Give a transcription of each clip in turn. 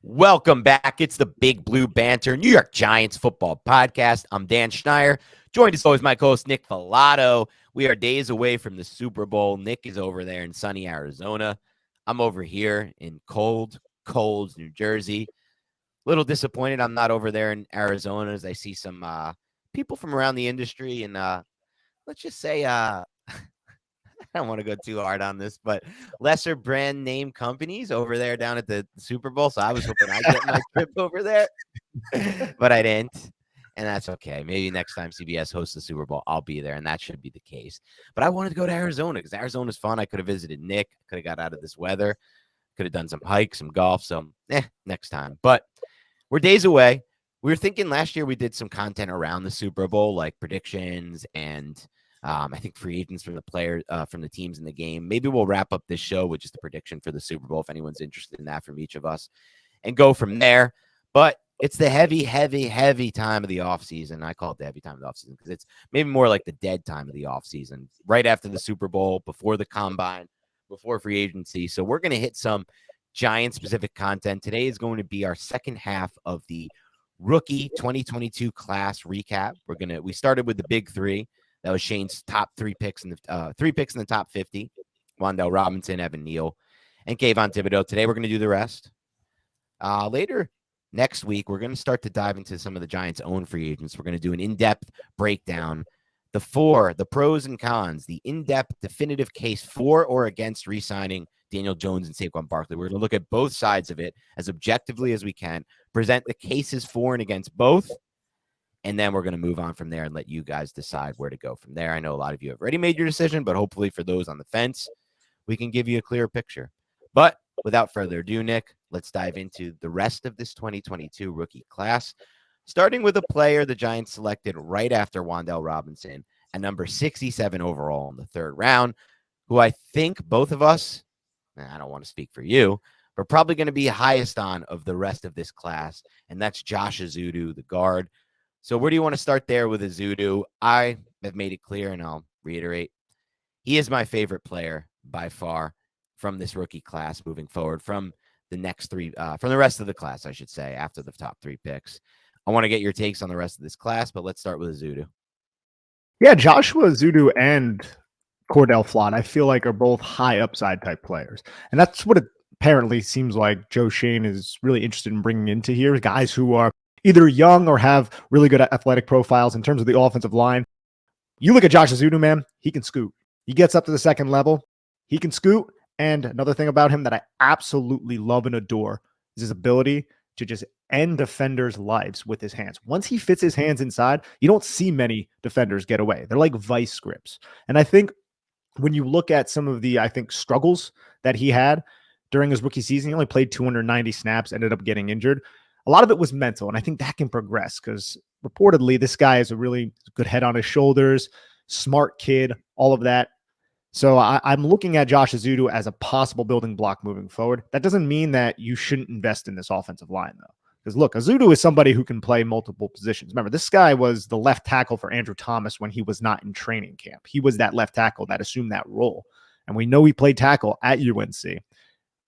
Welcome back. It's the Big Blue Banter New York Giants football podcast. I'm Dan Schneier, joined as always by my co-host Nick Filato. We are days away from the Super Bowl. Nick is over there in sunny Arizona. I'm over here in cold New Jersey. A little disappointed I'm not over there in Arizona as I see some people from around the industry and let's just say I don't want to go too hard on this, but lesser brand name companies over there down at the Super Bowl. So I was hoping I'd get my trip over there, but I didn't. And that's okay. Maybe next time CBS hosts the Super Bowl, I'll be there, and that should be the case. But I wanted to go to Arizona because Arizona's fun. I could have visited Nick. Could have got out of this weather. Could have done some hikes, some golf. So, next time. But we're days away. We were thinking last year we did some content around the Super Bowl, like predictions and I think free agents from the players, from the teams in the game. Maybe we'll wrap up this show with just a prediction for the Super Bowl if anyone's interested in that from each of us and go from there. But it's the heavy time of the offseason. I call it the heavy time of the offseason because it's maybe more like the dead time of the offseason, right after the Super Bowl, before the combine, before free agency. So we're going to hit some Giant-specific content. Today is going to be our second half of the rookie 2022 class recap. We started with the big three. That was Shane's top three picks in the top 50. Wan'Dale Robinson, Evan Neal, and Kayvon Thibodeau. Today we're going to do the rest. Later next week, we're going to start to dive into some of the Giants' own free agents. We're going to do an in-depth breakdown. The pros and cons, the in-depth definitive case for or against re-signing Daniel Jones and Saquon Barkley. We're going to look at both sides of it as objectively as we can, present the cases for and against both, and then we're going to move on from there and let you guys decide where to go from there. I know a lot of you have already made your decision, but hopefully for those on the fence, we can give you a clearer picture. But without further ado, Nick, let's dive into the rest of this 2022 rookie class, starting with a player the Giants selected right after Wan'Dale Robinson at number 67 overall in the third round, who I think both of us, I don't want to speak for you, but probably going to be highest on of the rest of this class, and that's Josh Ezeudu, the guard. So where do you want to start there with Ezeudu? I have made it clear, and I'll reiterate, he is my favorite player by far from this rookie class moving forward, from the next three, from the rest of the class, I should say, after the top three picks. I want to get your takes on the rest of this class, but let's start with Ezeudu. Yeah, Joshua Ezeudu and Cordell Flott, I feel like, are both high upside type players. And that's what it apparently seems like Joe Schoen is really interested in bringing into here, guys who are either young or have really good athletic profiles in terms of the offensive line. You look at Josh Ezeudu, man, he can scoot. He gets up to the second level. He can scoot. And another thing about him that I absolutely love and adore is his ability to just end defenders' lives with his hands. Once he fits his hands inside, you don't see many defenders get away. They're like vice grips. And I think when you look at some of the, struggles that he had during his rookie season, he only played 290 snaps, ended up getting injured. A lot of it was mental, and I think that can progress because reportedly this guy is a really good head on his shoulders, smart kid, all of that. So I'm looking at Josh Ezeudu as a possible building block moving forward. That doesn't mean that you shouldn't invest in this offensive line, though. Because look, Ezeudu is somebody who can play multiple positions. Remember, this guy was the left tackle for Andrew Thomas when he was not in training camp. He was that left tackle that assumed that role. And we know he played tackle at UNC.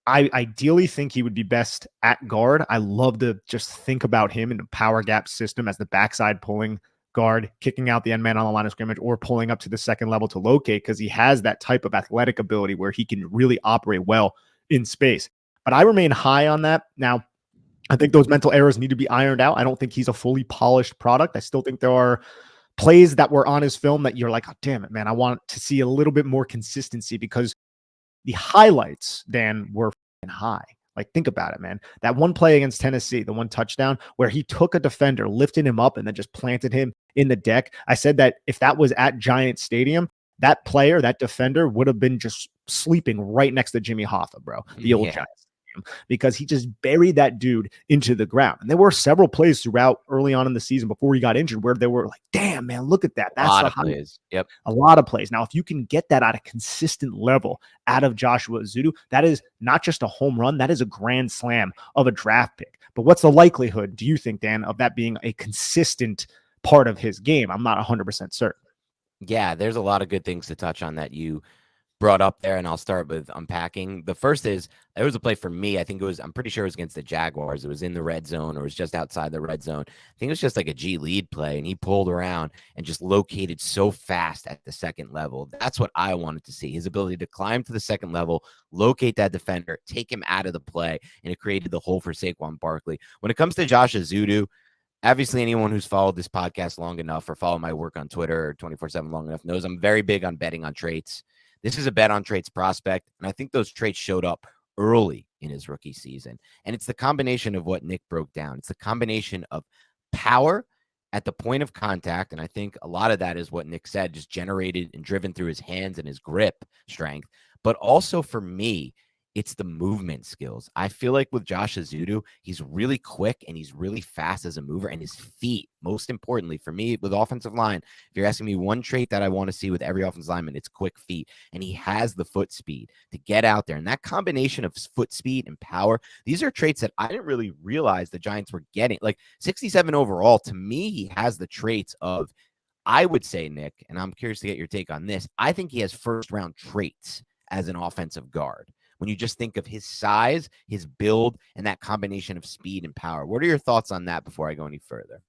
I ideally think he would be best at guard. I love to just think about him in a power gap system as the backside pulling guard, kicking out the end man on the line of scrimmage, or pulling up to the second level to locate, because he has that type of athletic ability where he can really operate well in space. But I remain high on that. Now, I think those mental errors need to be ironed out. I don't think he's a fully polished product. I still think there are plays that were on his film that you're like, oh, damn it, man, I want to see a little bit more consistency, because the highlights, Dan, were high. Like, think about it, man. That one play against Tennessee, the one touchdown where he took a defender, lifted him up, and then just planted him in the deck. I said that if that was at Giant Stadium, that player, that defender, would have been just sleeping right next to Jimmy Hoffa, bro, the old Giants. Because he just buried that dude into the ground. And there were several plays throughout early on in the season before he got injured where they were like, damn, man, look at that. That's a lot of plays. Yep. A lot of plays. Now, if you can get that at a consistent level out of Joshua Ezeudu, that is not just a home run. That is a grand slam of a draft pick. But what's the likelihood, do you think, Dan, of that being a consistent part of his game? I'm not 100% certain. Yeah, there's a lot of good things to touch on that you brought up there, and I'll start with unpacking. The first is there was a play for me. I'm pretty sure it was against the Jaguars. It was in the red zone or it was just outside the red zone. I think it was just like a G lead play, and he pulled around and just located so fast at the second level. That's what I wanted to see. His ability to climb to the second level, locate that defender, take him out of the play, and it created the hole for Saquon Barkley. When it comes to Josh Ezeudu, obviously anyone who's followed this podcast long enough or followed my work on Twitter 24/7 long enough knows I'm very big on betting on traits. This is a bet on traits prospect, and I think those traits showed up early in his rookie season. And it's the combination of what Nick broke down. It's the combination of power at the point of contact, and I think a lot of that is what Nick said, just generated and driven through his hands and his grip strength. But also for me, it's the movement skills. I feel like with Josh Ezeudu, he's really quick and he's really fast as a mover, and his feet, most importantly for me with offensive line, if you're asking me one trait that I want to see with every offensive lineman, it's quick feet, and he has the foot speed to get out there. And that combination of foot speed and power, these are traits that I didn't really realize the Giants were getting. Like 67 overall, to me, he has the traits of, I would say, Nick, and I'm curious to get your take on this, I think he has first round traits as an offensive guard. When you just think of his size, his build, and that combination of speed and power. What are your thoughts on that before I go any further?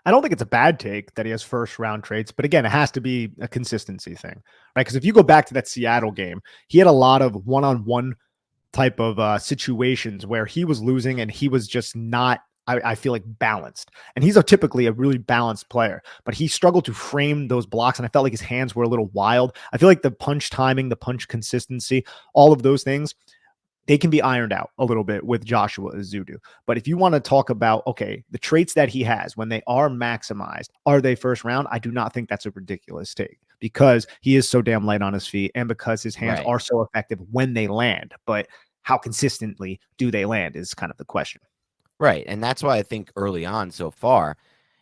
I don't think it's a bad take that he has first round traits, but again, it has to be a consistency thing, right? Because if you go back to that Seattle game, he had a lot of one-on-one type of situations where he was losing and he was just not, I feel like, balanced. And he's typically a really balanced player, but he struggled to frame those blocks. And I felt like his hands were a little wild. I feel like the punch timing, the punch consistency, all of those things, they can be ironed out a little bit with Joshua Ezeudu. But if you want to talk about, okay, the traits that he has when they are maximized, are they first round? I do not think that's a ridiculous take because he is so damn light on his feet and because his hands are so effective when they land. But how consistently do they land is kind of the question. Right. And that's why I think early on so far,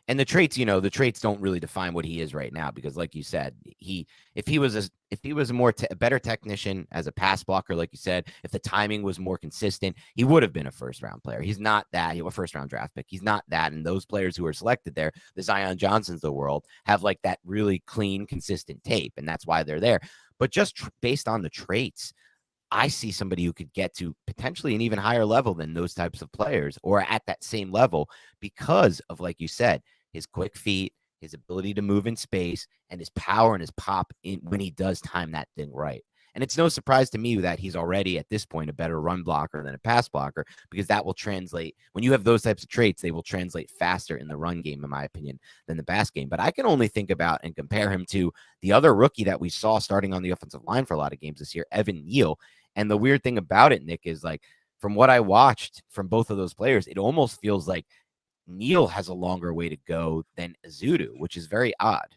and the traits, the traits don't really define what he is right now, because like you said, if he was a better technician as a pass blocker, like you said, if the timing was more consistent, he would have been a first round player. He's not that. He was a first round draft pick. He's not that. And those players who are selected there, the Zion Johnsons of the world, have like that really clean, consistent tape, and that's why they're there. But just based on the traits, I see somebody who could get to potentially an even higher level than those types of players, or at that same level, because of, like you said, his quick feet, his ability to move in space, and his power and his pop when he does time that thing right. And it's no surprise to me that he's already at this point a better run blocker than a pass blocker, because that will translate. When you have those types of traits, they will translate faster in the run game, in my opinion, than the pass game. But I can only think about and compare him to the other rookie that we saw starting on the offensive line for a lot of games this year, Evan Neal. And the weird thing about it, Nick, is like, from what I watched from both of those players, it almost feels like Neal has a longer way to go than Ezeudu, which is very odd.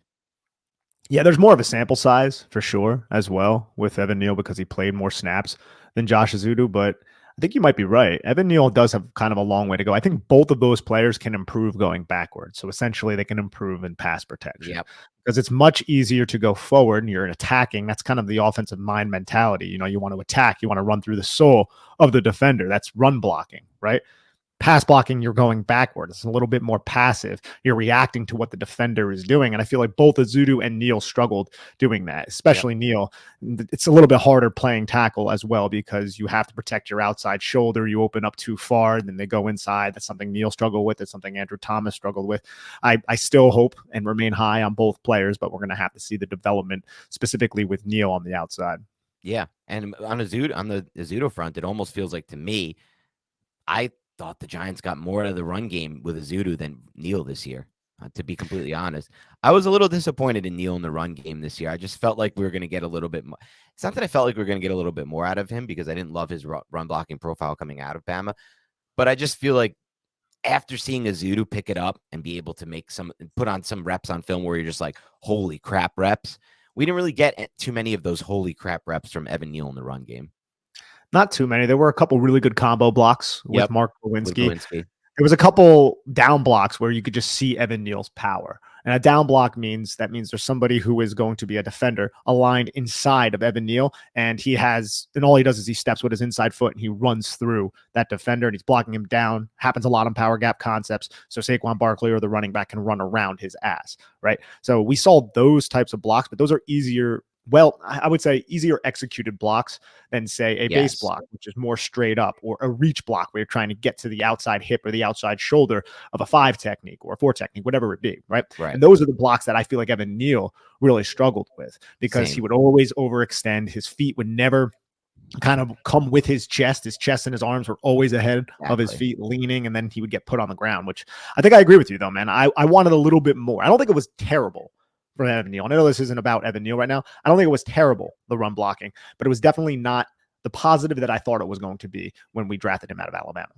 Yeah, there's more of a sample size for sure as well with Evan Neal because he played more snaps than Josh Ezeudu, but I think you might be right. Evan Neal does have kind of a long way to go. I think both of those players can improve going backwards. So essentially they can improve in pass protection because it's much easier to go forward and you're attacking. That's kind of the offensive mind mentality. You want to attack, you want to run through the soul of the defender. That's run blocking, right? Pass blocking, you're going backward. It's a little bit more passive. You're reacting to what the defender is doing. And I feel like both Ezeudu and Neal struggled doing that, especially Neal. It's a little bit harder playing tackle as well because you have to protect your outside shoulder. You open up too far, then they go inside. That's something Neal struggled with. It's something Andrew Thomas struggled with. I still hope and remain high on both players, but we're going to have to see the development specifically with Neal on the outside. Yeah. And on the Ezeudu front, it almost feels like to me, I thought the Giants got more out of the run game with Ezeudu than Neal this year, to be completely honest. I was a little disappointed in Neal in the run game this year. I just felt like we were going to get a little bit more. It's not that I felt like we were going to get a little bit more out of him because I didn't love his run blocking profile coming out of Bama, but I just feel like after seeing Ezeudu pick it up and be able to put on some reps on film where you're just like, holy crap reps, we didn't really get too many of those holy crap reps from Evan Neal in the run game. Not too many. There were a couple really good combo blocks with Mark Lewinsky. There was a couple down blocks where you could just see Evan Neal's power. And a down block means there's somebody who is going to be a defender aligned inside of Evan Neal. And all he does is he steps with his inside foot and he runs through that defender and he's blocking him down. Happens a lot on power gap concepts. So Saquon Barkley or the running back can run around his ass, right? So we saw those types of blocks, but those are easier I would say easier executed blocks than say a base Yes. block, which is more straight up, or a reach block where you're trying to get to the outside hip or the outside shoulder of a 5 technique or a 4 technique, whatever it be, right? Right. And those are the blocks that I feel like Evan Neal really struggled with, because Same. he would always overextend. His feet would never kind of come with his chest. His chest and his arms were always ahead of his feet, leaning, and then he would get put on the ground, which I think I agree with you, though, man. I wanted a little bit more. I don't think it was terrible for Evan Neal. I know this isn't about Evan Neal right now. I don't think it was terrible, the run blocking, but it was definitely not the positive that I thought it was going to be when we drafted him out of Alabama.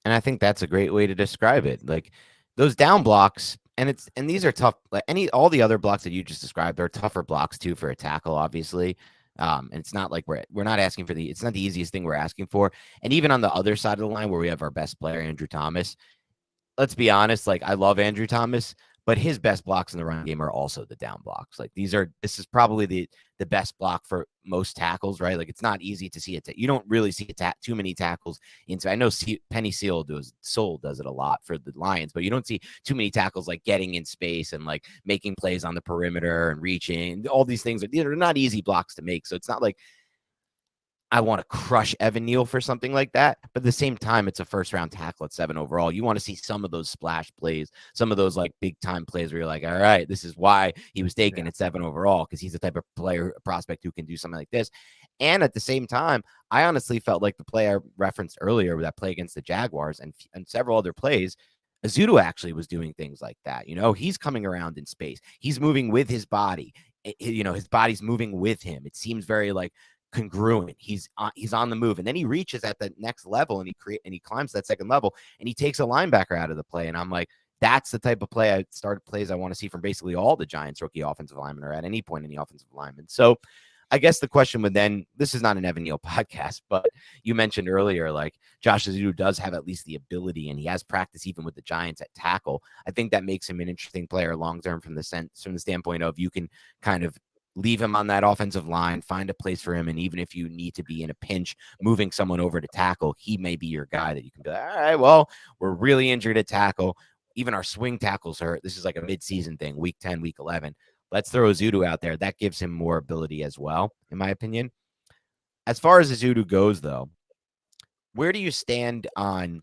And I think that's a great way to describe it. Like those down blocks, and these are tough. Like all the other blocks that you just described are tougher blocks too for a tackle, obviously. And it's not like we're not asking for it's not the easiest thing we're asking for. And even on the other side of the line where we have our best player, Andrew Thomas, let's be honest, like I love Andrew Thomas, but his best blocks in the run game are also the down blocks. Like this is probably the best block for most tackles, right? Like it's not easy to see it. You don't really see too many tackles into. I know Penny Sewell does it a lot for the Lions, but you don't see too many tackles like getting in space and like making plays on the perimeter and reaching. All these things they're not easy blocks to make. So it's not like I want to crush Evan Neal for something like that. But at the same time, it's a first round tackle at 7 overall. You want to see some of those splash plays, some of those like big time plays where you're like, all right, this is why he was taken at 7 overall, because he's the type of player, prospect who can do something like this. And at the same time, I honestly felt like the play I referenced earlier, that play against the Jaguars and several other plays, Ezeudu actually was doing things like that. He's coming around in space. He's moving with his body. His body's moving with him. It seems very like congruent. He's on the move, and then he reaches at the next level and he climbs that second level and he takes a linebacker out of the play. And I'm like, that's the type of plays I want to see from basically all the Giants rookie offensive linemen, or at any point in the offensive lineman. So I guess the question would then, this is not an Evan Neal podcast, but you mentioned earlier, like Josh Ezeudu does have at least the ability, and he has practice even with the Giants at tackle. I think that makes him an interesting player long-term from the standpoint of you can kind of leave him on that offensive line, find a place for him. And even if you need to be in a pinch, moving someone over to tackle, he may be your guy that you can be like, all right, well, we're really injured at tackle. Even our swing tackles hurt. This is like a midseason thing, week 10, week 11. Let's throw Ezeudu out there. That gives him more ability as well, in my opinion. As far as Ezeudu goes, though, where do you stand on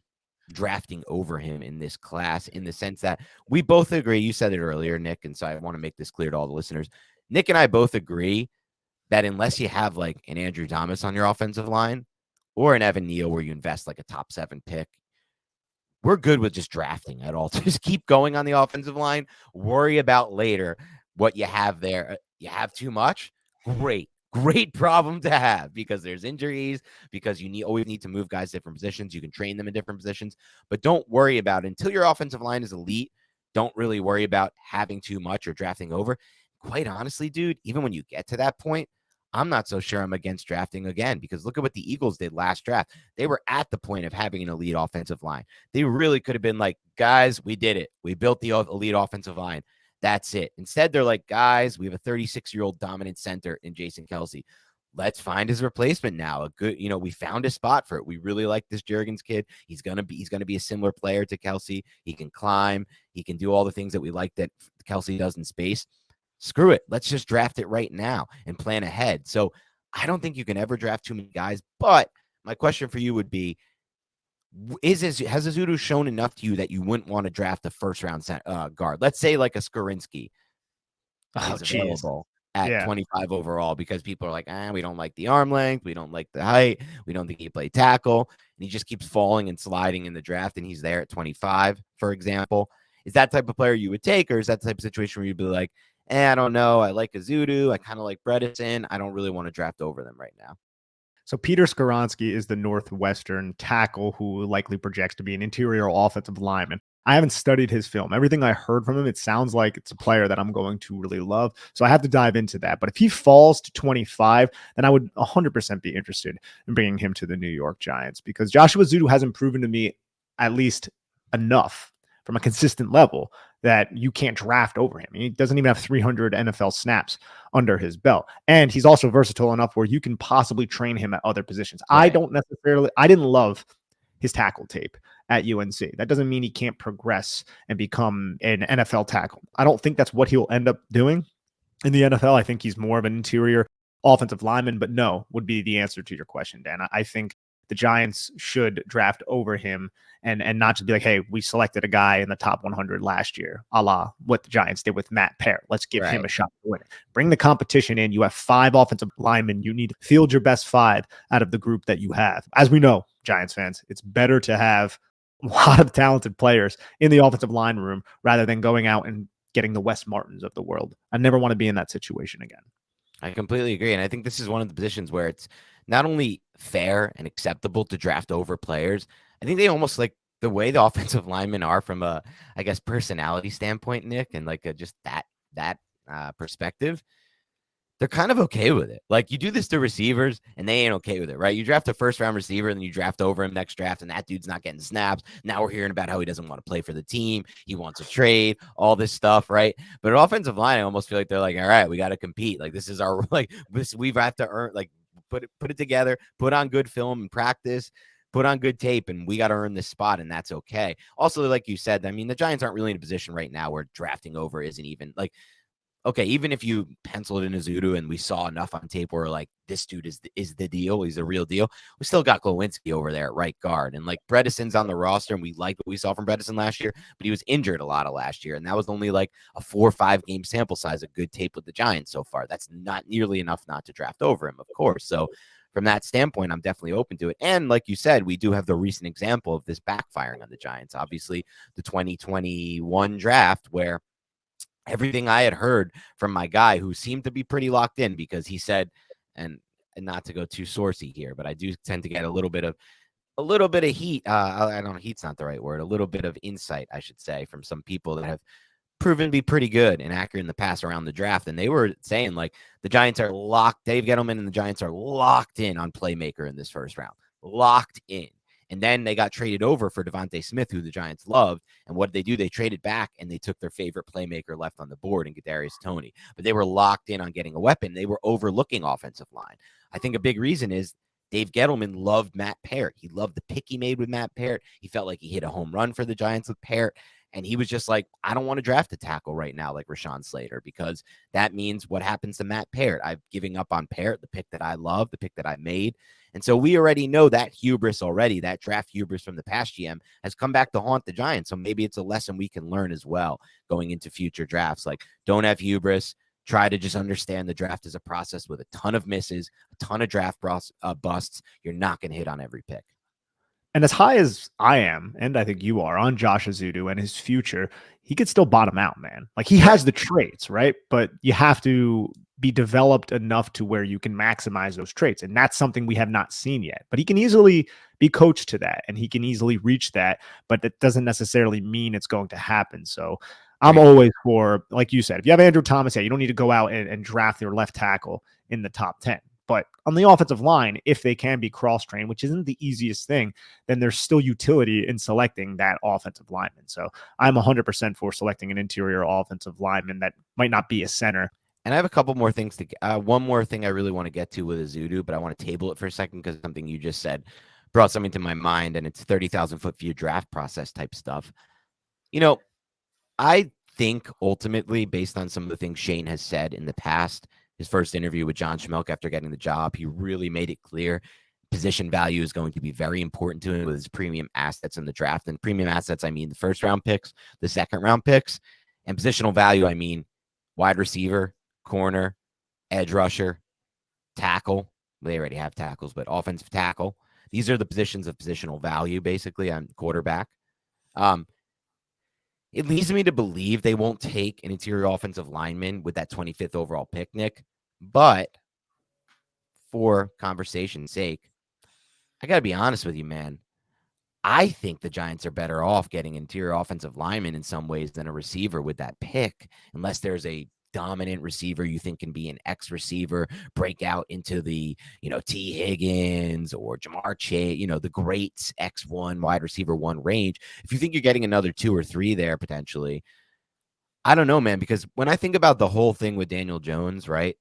drafting over him in this class, in the sense that we both agree, you said it earlier, Nick, and so I want to make this clear to all the listeners. Nick and I both agree that unless you have like an Andrew Thomas on your offensive line or an Evan Neal where you invest like a top 7 pick, we're good with just drafting at all. Just keep going on the offensive line. Worry about later what you have there. You have too much? Great problem to have, because there's injuries, because you always need to move guys different positions. You can train them in different positions, but don't worry about it until your offensive line is elite. Don't really worry about having too much or drafting over. Quite honestly, dude, even when you get to that point, I'm not so sure I'm against drafting again, because look at what the Eagles did last draft. They were at the point of having an elite offensive line. They really could have been like, guys, we did it. We built the elite offensive line. That's it. Instead, they're like, guys, we have a 36-year-old dominant center in Jason Kelce. Let's find his replacement now. We found a spot for it. We really like this Juergens kid. He's gonna be a similar player to Kelce. He can climb. He can do all the things that we like that Kelce does in space. Screw it. Let's just draft it right now and plan ahead. So I don't think you can ever draft too many guys. But my question for you would be, has Ezeudu shown enough to you that you wouldn't want to draft a first-round guard? Let's say like a Skorinsky is available at 25 overall, because people are like, we don't like the arm length. We don't like the height. We don't think he play tackle. And he just keeps falling and sliding in the draft, and he's there at 25, for example. Is that type of player you would take, or is that the type of situation where you'd be like, I don't know. I like Ezeudu. I kind of like Bredesen. I don't really want to draft over them right now. So Peter Skoronski is the Northwestern tackle who likely projects to be an interior offensive lineman. I haven't studied his film. Everything I heard from him, it sounds like it's a player that I'm going to really love. So I have to dive into that. But if he falls to 25, then I would 100% be interested in bringing him to the New York Giants, because Joshua Ezeudu hasn't proven to me at least enough from a consistent level that you can't draft over him. He doesn't even have 300 NFL snaps under his belt. And he's also versatile enough where you can possibly train him at other positions. Right. I didn't love his tackle tape at UNC. That doesn't mean he can't progress and become an NFL tackle. I don't think that's what he'll end up doing. In the NFL, I think he's more of an interior offensive lineman, but no would be the answer to your question, Dan. I think the Giants should draft over him and not just be like, hey, we selected a guy in the top 100 last year, a la what the Giants did with Matt Parrott. Let's give him a shot to win it. Bring the competition in. You have 5 offensive linemen. You need to field your best 5 out of the group that you have. As we know, Giants fans, it's better to have a lot of talented players in the offensive line room rather than going out and getting the Wes Martins of the world. I never want to be in that situation again. I completely agree. And I think this is one of the positions where it's not only fair and acceptable to draft over players, I think they almost like the way the offensive linemen are from a, I guess, personality standpoint, Nick, and like just that perspective. They're kind of okay with it. Like you do this to receivers and they ain't okay with it, right? You draft a first round receiver and then you draft over him next draft and that dude's not getting snaps. Now we're hearing about how he doesn't want to play for the team. He wants a trade, all this stuff, right? But an offensive line, I almost feel like they're like, all right, we got to compete. Like this is our, like this, we have to earn, like put it together, put on good film and practice, put on good tape, and we got to earn this spot, and that's okay. Also, like you said, I mean, the Giants aren't really in a position right now where drafting over isn't even like, okay, even if you penciled in Ezeudu and we saw enough on tape where like this dude is the deal, he's the real deal, we still got Glowinski over there at right guard. And like Bredesen's on the roster, and we like what we saw from Bredesen last year, but he was injured a lot of last year. And that was only like a 4 or 5 game sample size of good tape with the Giants so far. That's not nearly enough not to draft over him, of course. So from that standpoint, I'm definitely open to it. And like you said, we do have the recent example of this backfiring on the Giants. Obviously, the 2021 draft where everything I had heard from my guy who seemed to be pretty locked in because he said, and not to go too sourcey here, but I do tend to get a little bit of heat. I don't know, heat's not the right word. A little bit of insight, I should say, from some people that have proven to be pretty good and accurate in the past around the draft. And they were saying like the Giants are locked. Dave Gettleman and the Giants are locked in on playmaker in this first round, locked in. And then they got traded over for Devontae Smith, who the Giants loved. And what did they do? They traded back and they took their favorite playmaker left on the board in Kadarius Toney. But they were locked in on getting a weapon. They were overlooking offensive line. I think a big reason is Dave Gettleman loved Matt Parrott. He loved the pick he made with Matt Parrott. He felt like he hit a home run for the Giants with Parrott. And he was just like, I don't want to draft a tackle right now like Rashawn Slater, because that means what happens to Matt Parrott. I'm giving up on Parrott, the pick that I love, the pick that I made. And so we already know that hubris already, that draft hubris from the past GM has come back to haunt the Giants. So maybe it's a lesson we can learn as well going into future drafts. Like, don't have hubris. Try to just understand the draft is a process with a ton of misses, a ton of draft busts. You're not going to hit on every pick. And as high as I am, and I think you are, on Josh Ezeudu and his future, he could still bottom out, man. Like, he has the traits, right? But you have to be developed enough to where you can maximize those traits. And that's something we have not seen yet. But he can easily be coached to that, and he can easily reach that. But that doesn't necessarily mean it's going to happen. So I'm always for, like you said, if you have Andrew Thomas, you don't need to go out and draft your left tackle in the top 10. But on the offensive line, if they can be cross-trained, which isn't the easiest thing, then there's still utility in selecting that offensive lineman. So I'm 100% for selecting an interior offensive lineman that might not be a center. And I have a couple more things to one more thing I really want to get to with Ezeudu, but I want to table it for a second because something you just said brought something to my mind, and it's 30,000-foot view draft process type stuff. You know, I think ultimately, based on some of the things Shane has said in the past, his first interview with John Schmelk after getting the job, he really made it clear position value is going to be very important to him with his premium assets in the draft. And premium assets, I mean the first round picks, the second round picks, and positional value, I mean wide receiver, corner, edge rusher, tackle. They already have tackles, but offensive tackle. These are the positions of positional value, basically, on quarterback. It leads me to believe they won't take an interior offensive lineman with that 25th overall pick, Nick. But for conversation's sake, I got to be honest with you, man. I think the Giants are better off getting interior offensive lineman in some ways than a receiver with that pick, unless there's a dominant receiver you think can be an X receiver, break out into the, T. Higgins or Jamar Chase, the great X1 wide receiver 1 range. If you think you're getting another 2 or 3 there potentially, I don't know, man, because when I think about the whole thing with Daniel Jones, right?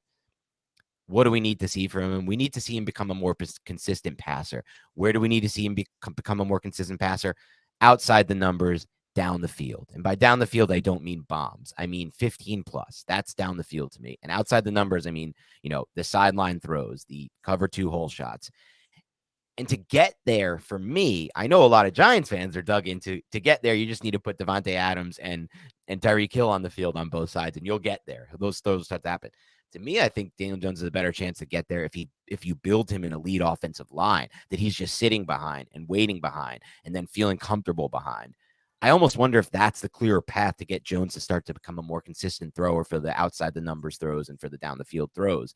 What do we need to see from him? We need to see him become a more consistent passer. Where do we need to see him become a more consistent passer? Outside the numbers, down the field. And by down the field, I don't mean bombs. I mean 15 plus. That's down the field to me. And outside the numbers, I mean, the sideline throws, the cover 2 hole shots. And to get there, for me, I know a lot of Giants fans are dug into. To get there, you just need to put Devontae Adams and Tyreek Hill on the field on both sides, and you'll get there. Those throws start to happen. To me, I think Daniel Jones has a better chance to get there if you build him an elite offensive line that he's just sitting behind and waiting behind and then feeling comfortable behind. I almost wonder if that's the clearer path to get Jones to start to become a more consistent thrower for the outside the numbers throws and for the down the field throws.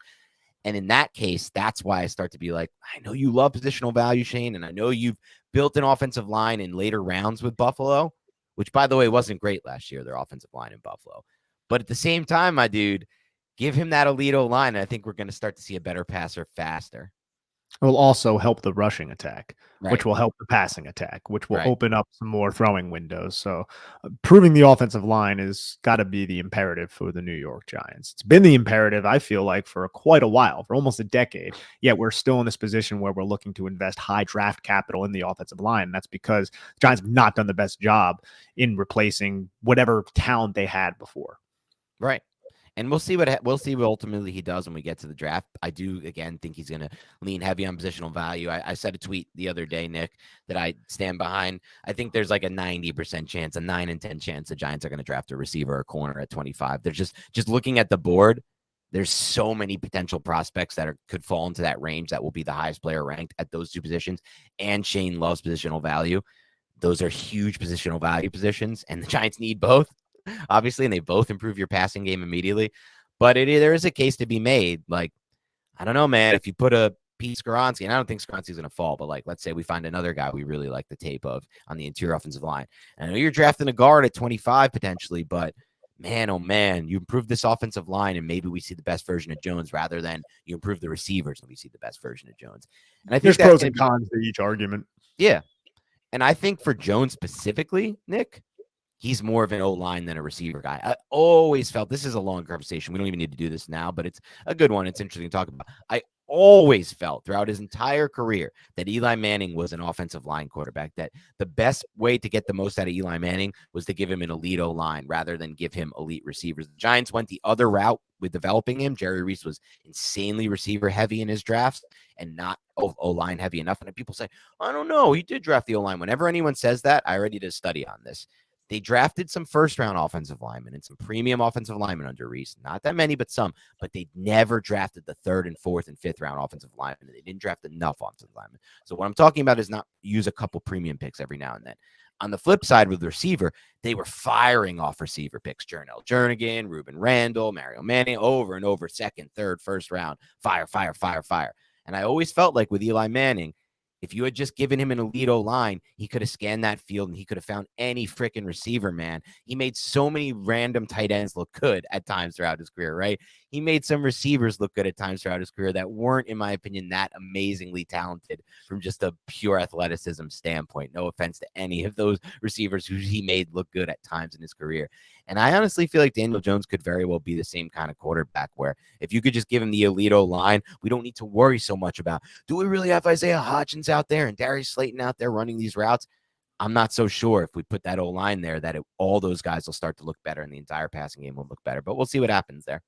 And in that case, that's why I start to be like, I know you love positional value, Shane, and I know you've built an offensive line in later rounds with Buffalo, which, by the way, wasn't great last year, their offensive line in Buffalo. But at the same time, my dude, give him that elite O-line, and I think we're going to start to see a better passer faster. It will also help the rushing attack, Right. which will help the passing attack, which will Right. open up some more throwing windows. So proving the offensive line is got to be the imperative for the New York Giants. It's been the imperative, I feel like, for quite a while, for almost a decade. Yet we're still in this position where we're looking to invest high draft capital in the offensive line. And that's because the Giants have not done the best job in replacing whatever talent they had before. Right. And we'll see what ultimately he does when we get to the draft. I do, again, think he's going to lean heavy on positional value. I said a tweet the other day, Nick, that I stand behind. I think there's like a 90% chance, a 9 in 10 chance the Giants are going to draft a receiver or corner at 25. They're just looking at the board. There's so many potential prospects that could fall into that range that will be the highest player ranked at those two positions. And Shane loves positional value. Those are huge positional value positions, and the Giants need both, obviously, and they both improve your passing game immediately. But there is a case to be made. Like, I don't know, man, if you put a Pete Skoronski, and I don't think Skoronski's going to fall, but like, let's say we find another guy we really like the tape of on the interior offensive line. And I know you're drafting a guard at 25 potentially, but man, oh man, you improve this offensive line and maybe we see the best version of Jones rather than you improve the receivers and we see the best version of Jones. And I think there's pros and cons to each argument. Yeah. And I think for Jones specifically, Nick, he's more of an O-line than a receiver guy. I always felt, this is a long conversation. We don't even need to do this now, but it's a good one. It's interesting to talk about. I always felt throughout his entire career that Eli Manning was an offensive line quarterback, that the best way to get the most out of Eli Manning was to give him an elite O-line rather than give him elite receivers. The Giants went the other route with developing him. Jerry Reese was insanely receiver heavy in his drafts and not O-line heavy enough. And people say, I don't know, he did draft the O-line. Whenever anyone says that, I already did a study on this. They drafted some first-round offensive linemen and some premium offensive linemen under Reese. Not that many, but some. But they never drafted the third and fourth and fifth-round offensive linemen. They didn't draft enough offensive linemen. So what I'm talking about is not use a couple premium picks every now and then. On the flip side with the receiver, they were firing off receiver picks. Jernell Jernigan, Ruben Randall, Mario Manning, over and over, second, third, first round. Fire, fire, fire, fire. And I always felt like with Eli Manning, if you had just given him an elite O-line, he could have scanned that field and he could have found any freaking receiver, man. He made so many random tight ends look good at times throughout his career, right? He made some receivers look good at times throughout his career that weren't, in my opinion, that amazingly talented from just a pure athleticism standpoint. No offense to any of those receivers who he made look good at times in his career. And I honestly feel like Daniel Jones could very well be the same kind of quarterback where if you could just give him the elite O-line, we don't need to worry so much about, do we really have Isaiah Hodgins out there and Darius Slayton out there running these routes? I'm not so sure if we put that O-line there that all those guys will start to look better and the entire passing game will look better. But we'll see what happens there.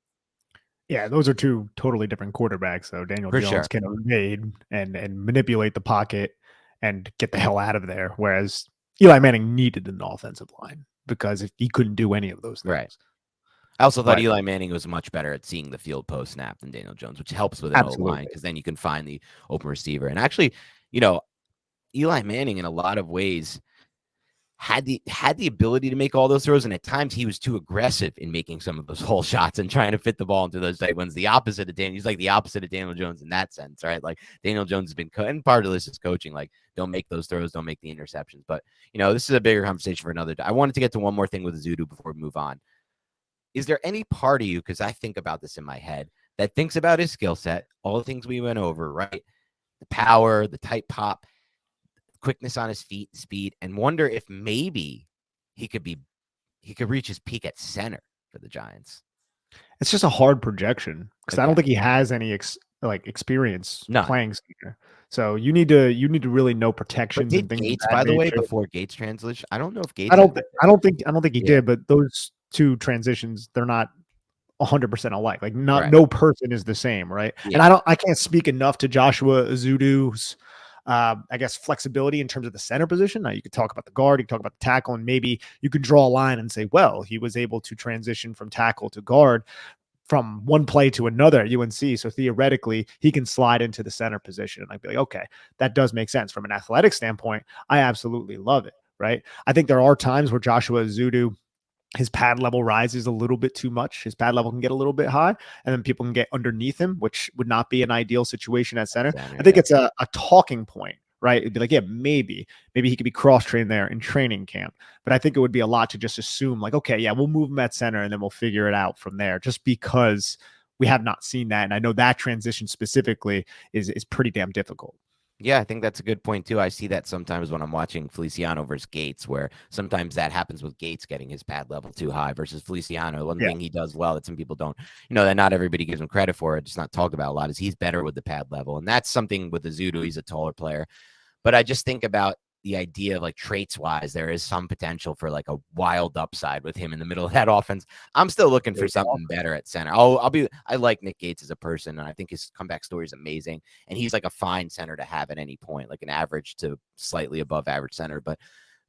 Yeah, those are two totally different quarterbacks. So Daniel Jones can evade and manipulate the pocket and get the hell out of there, whereas Eli Manning needed an offensive line because if he couldn't do any of those things. Right. I also thought Eli Manning was much better at seeing the field post snap than Daniel Jones, which helps with an O-line because then you can find the open receiver. And actually, Eli Manning in a lot of ways had the ability to make all those throws, and at times he was too aggressive in making some of those hole shots and trying to fit the ball into those tight ones. The opposite of Daniel, he's like the opposite of Daniel Jones in that sense, right? Like Daniel Jones has been and part of this is coaching. Like, don't make those throws, don't make the interceptions. But this is a bigger conversation for another day. I wanted to get to one more thing with Ezeudu before we move on. Is there any part of you, because I think about this in my head, that thinks about his skill set, all the things we went over, right? The power, the tight pop, quickness on his feet, speed, and wonder if maybe he could reach his peak at center for the Giants? It's just a hard projection because I don't think he has any like experience None. playing center. So you need to really know But protections and did things of Gates, that by the way, nature. before Gates transition? I don't know if Gates has been I don't think he Yeah, did, but those two transitions, they're not 100% alike. Like right. no person is the same, right? And Yeah, I can't speak enough to Joshua Ezeudu's I guess flexibility in terms of the center position. Now you could talk about the guard, you could talk about the tackle, and maybe you could draw a line and say, well, he was able to transition from tackle to guard from one play to another at UNC. So theoretically, he can slide into the center position. And I'd be like, okay, that does make sense. From an athletic standpoint, I absolutely love it. Right. I think there are times where Joshua Ezeudu, his pad level rises a little bit too much. His pad level can get a little bit high, and then people can get underneath him, which would not be an ideal situation at center. center, I think yeah. it's a talking point, right? It'd be like, yeah, maybe he could be cross-trained there in training camp. But I think it would be a lot to just assume, like, okay, yeah, we'll move him at center and then we'll figure it out from there, just because we have not seen that. And I know that transition specifically is pretty damn difficult. Yeah, I think that's a good point too. I see that sometimes when I'm watching Feliciano versus Gates, where sometimes that happens with Gates getting his pad level too high versus Feliciano. One thing he does well that some people don't, that not everybody gives him credit for, it's not talked about a lot, is he's better with the pad level. And that's something with Ezeudu. He's a taller player. But I just think about the idea of like traits wise, there is some potential for like a wild upside with him in the middle of that offense. I'm still looking for something better at center. I like Nick Gates as a person, and I think his comeback story is amazing. And he's like a fine center to have at any point, like an average to slightly above average center. But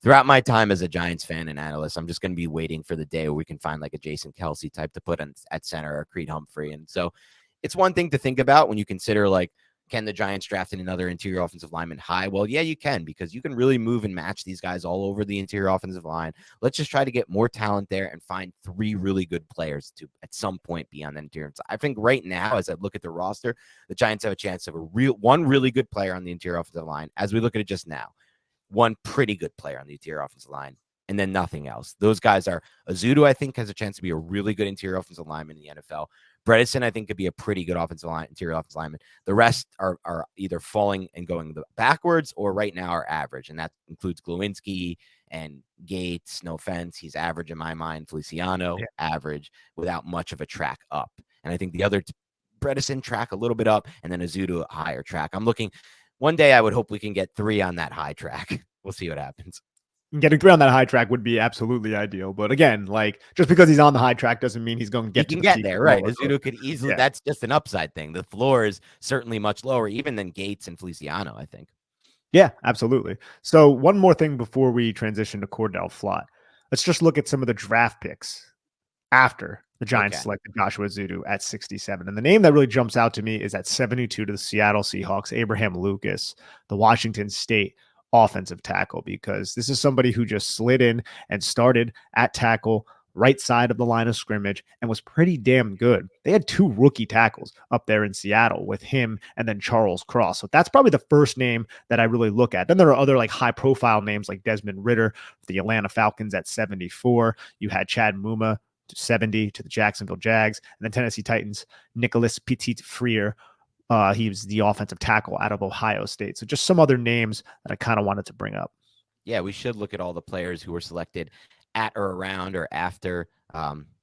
throughout my time as a Giants fan and analyst, I'm just going to be waiting for the day where we can find like a Jason Kelsey type to put at center or Creed Humphrey. And so it's one thing to think about when you consider like, can the Giants draft in another interior offensive lineman high? Well, yeah, you can, because you can really move and match these guys all over the interior offensive line. Let's just try to get more talent there and find 3 really good players to at some point be on the interior. I think right now, as I look at the roster, the Giants have a chance of one really good player on the interior offensive line. As we look at it just now, one pretty good player on the interior offensive line, and then nothing else. Those guys are Ezeudu, I think, has a chance to be a really good interior offensive lineman in the NFL. Bredesen, I think, could be a pretty good interior offensive lineman. The rest are either falling and going backwards or right now are average. And that includes Glowinski and Gates. No offense. He's average in my mind. Feliciano, average without much of a track up. And I think the other Bredesen track a little bit up, and then Ezeudu a higher track. I'm looking one day. I would hope we can get 3 on that high track. We'll see what happens. Getting 3 on that high track would be absolutely ideal. But again, like, just because he's on the high track doesn't mean he's going to get there, right? Ezeudu could easily, that's just an upside thing. The floor is certainly much lower, even than Gates and Feliciano, I think. Yeah, absolutely. So one more thing before we transition to Cordell Flott. Let's just look at some of the draft picks after the Giants selected Joshua Ezeudu at 67. And the name that really jumps out to me is at 72 to the Seattle Seahawks, Abraham Lucas, the Washington State offensive tackle, because this is somebody who just slid in and started at tackle, right side of the line of scrimmage, and was pretty damn good. They had 2 rookie tackles up there in Seattle with him and then Charles Cross. So that's probably the first name that I really look at. Then there are other like high profile names like Desmond Ridder, the Atlanta Falcons at 74. You had Chad Muma, 70 to the Jacksonville Jags, and then Tennessee Titans, Nicholas Petit-Frere. He was the offensive tackle out of Ohio State. So just some other names that I kind of wanted to bring up. Yeah, we should look at all the players who were selected at or around or after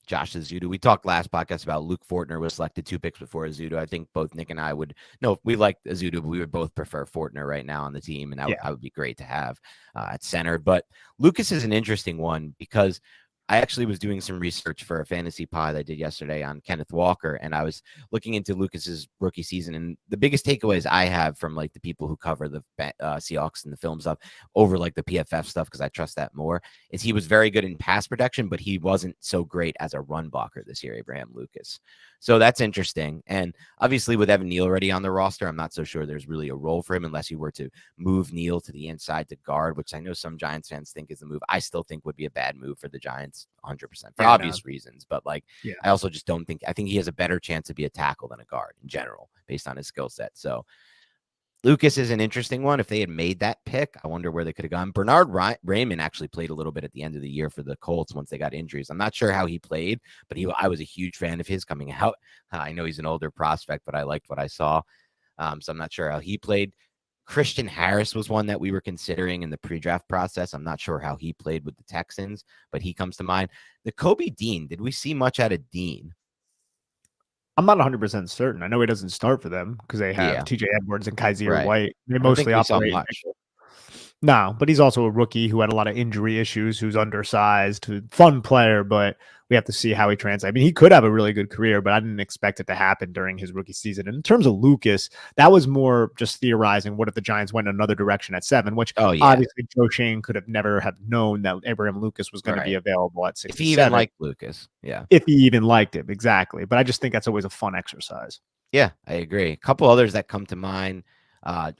Josh Ezeudu. We talked last podcast about Luke Fortner was selected 2 picks before Ezeudu. I think both Nick and I would, no, we like Ezeudu, but we would both prefer Fortner right now on the team, and that would be great to have at center. But Lucas is an interesting one because I actually was doing some research for a fantasy pod I did yesterday on Kenneth Walker, and I was looking into Lucas's rookie season. And the biggest takeaways I have from like the people who cover the Seahawks and the film stuff over like the PFF stuff, because I trust that more, is he was very good in pass protection, but he wasn't so great as a run blocker this year, Abraham Lucas. So that's interesting. And obviously with Evan Neal already on the roster, I'm not so sure there's really a role for him unless you were to move Neal to the inside to guard, which I know some Giants fans think is a move. I still think would be a bad move for the Giants 100% for obvious reasons. But like, I also just don't think, I think he has a better chance to be a tackle than a guard in general based on his skill set. So Lucas is an interesting one. If they had made that pick, I wonder where they could have gone. Bernard Raymond actually played a little bit at the end of the year for the Colts once they got injuries. I'm not sure how he played, but I was a huge fan of his coming out. I know he's an older prospect, but I liked what I saw. So I'm not sure how he played. Christian Harris was one that we were considering in the pre-draft process. I'm not sure how he played with the Texans, but he comes to mind. The Kobe Dean, did we see much out of Dean? I'm not 100% certain. I know he doesn't start for them because they have Yeah, TJ Edwards and Kaiser right. White. They I don't think mostly we saw operate much. nickel. No, but he's also a rookie who had a lot of injury issues, who's undersized, fun player, but we have to see how he translates. I mean, he could have a really good career, but I didn't expect it to happen during his rookie season. And in terms of Lucas, that was more just theorizing what if the Giants went in another direction at 7, which Oh, yeah. obviously Joe Schoen could have never have known that Abraham Lucas was going to be Right. available at If he even 67, liked Lucas. Yeah. if he even liked him. Exactly. But I just think that's always a fun exercise. Yeah, I agree. A couple others that come to mind,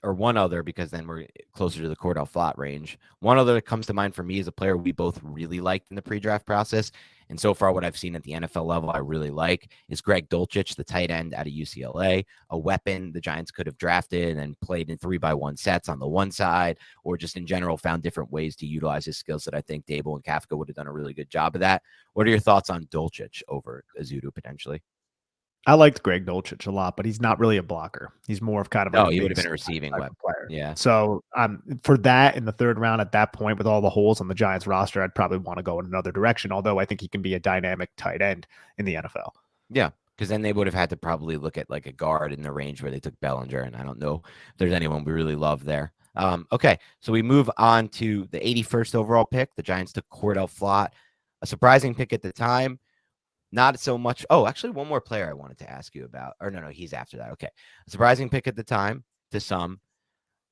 or one other, because then we're closer to the Cordell Flot range. One other that comes to mind for me is a player we both really liked in the pre-draft process. And so far, what I've seen at the NFL level, I really like is Greg Dulcich, the tight end out of UCLA, a weapon the Giants could have drafted and played in 3x1 sets on the one side, or just in general found different ways to utilize his skills that I think Dable and Kafka would have done a really good job of that. What are your thoughts on Dulcich over Ezeudu potentially? I liked Greg Dulcich a lot, but he's not really a blocker. He's more of kind of like No, a he would big have been a slot receiving type of weapon. player. Yeah. So for that in the third round at that point with all the holes on the Giants roster, I'd probably want to go in another direction, although I think he can be a dynamic tight end in the NFL. Yeah, because then they would have had to probably look at like a guard in the range where they took Bellinger, and I don't know if there's anyone we really love there. Okay, so we move on to the 81st overall pick. The Giants took Cordell Flott, a surprising pick at the time. Not so much. Oh, actually, one more player I wanted to ask you about. Or no, he's after that. Okay, a surprising pick at the time to some.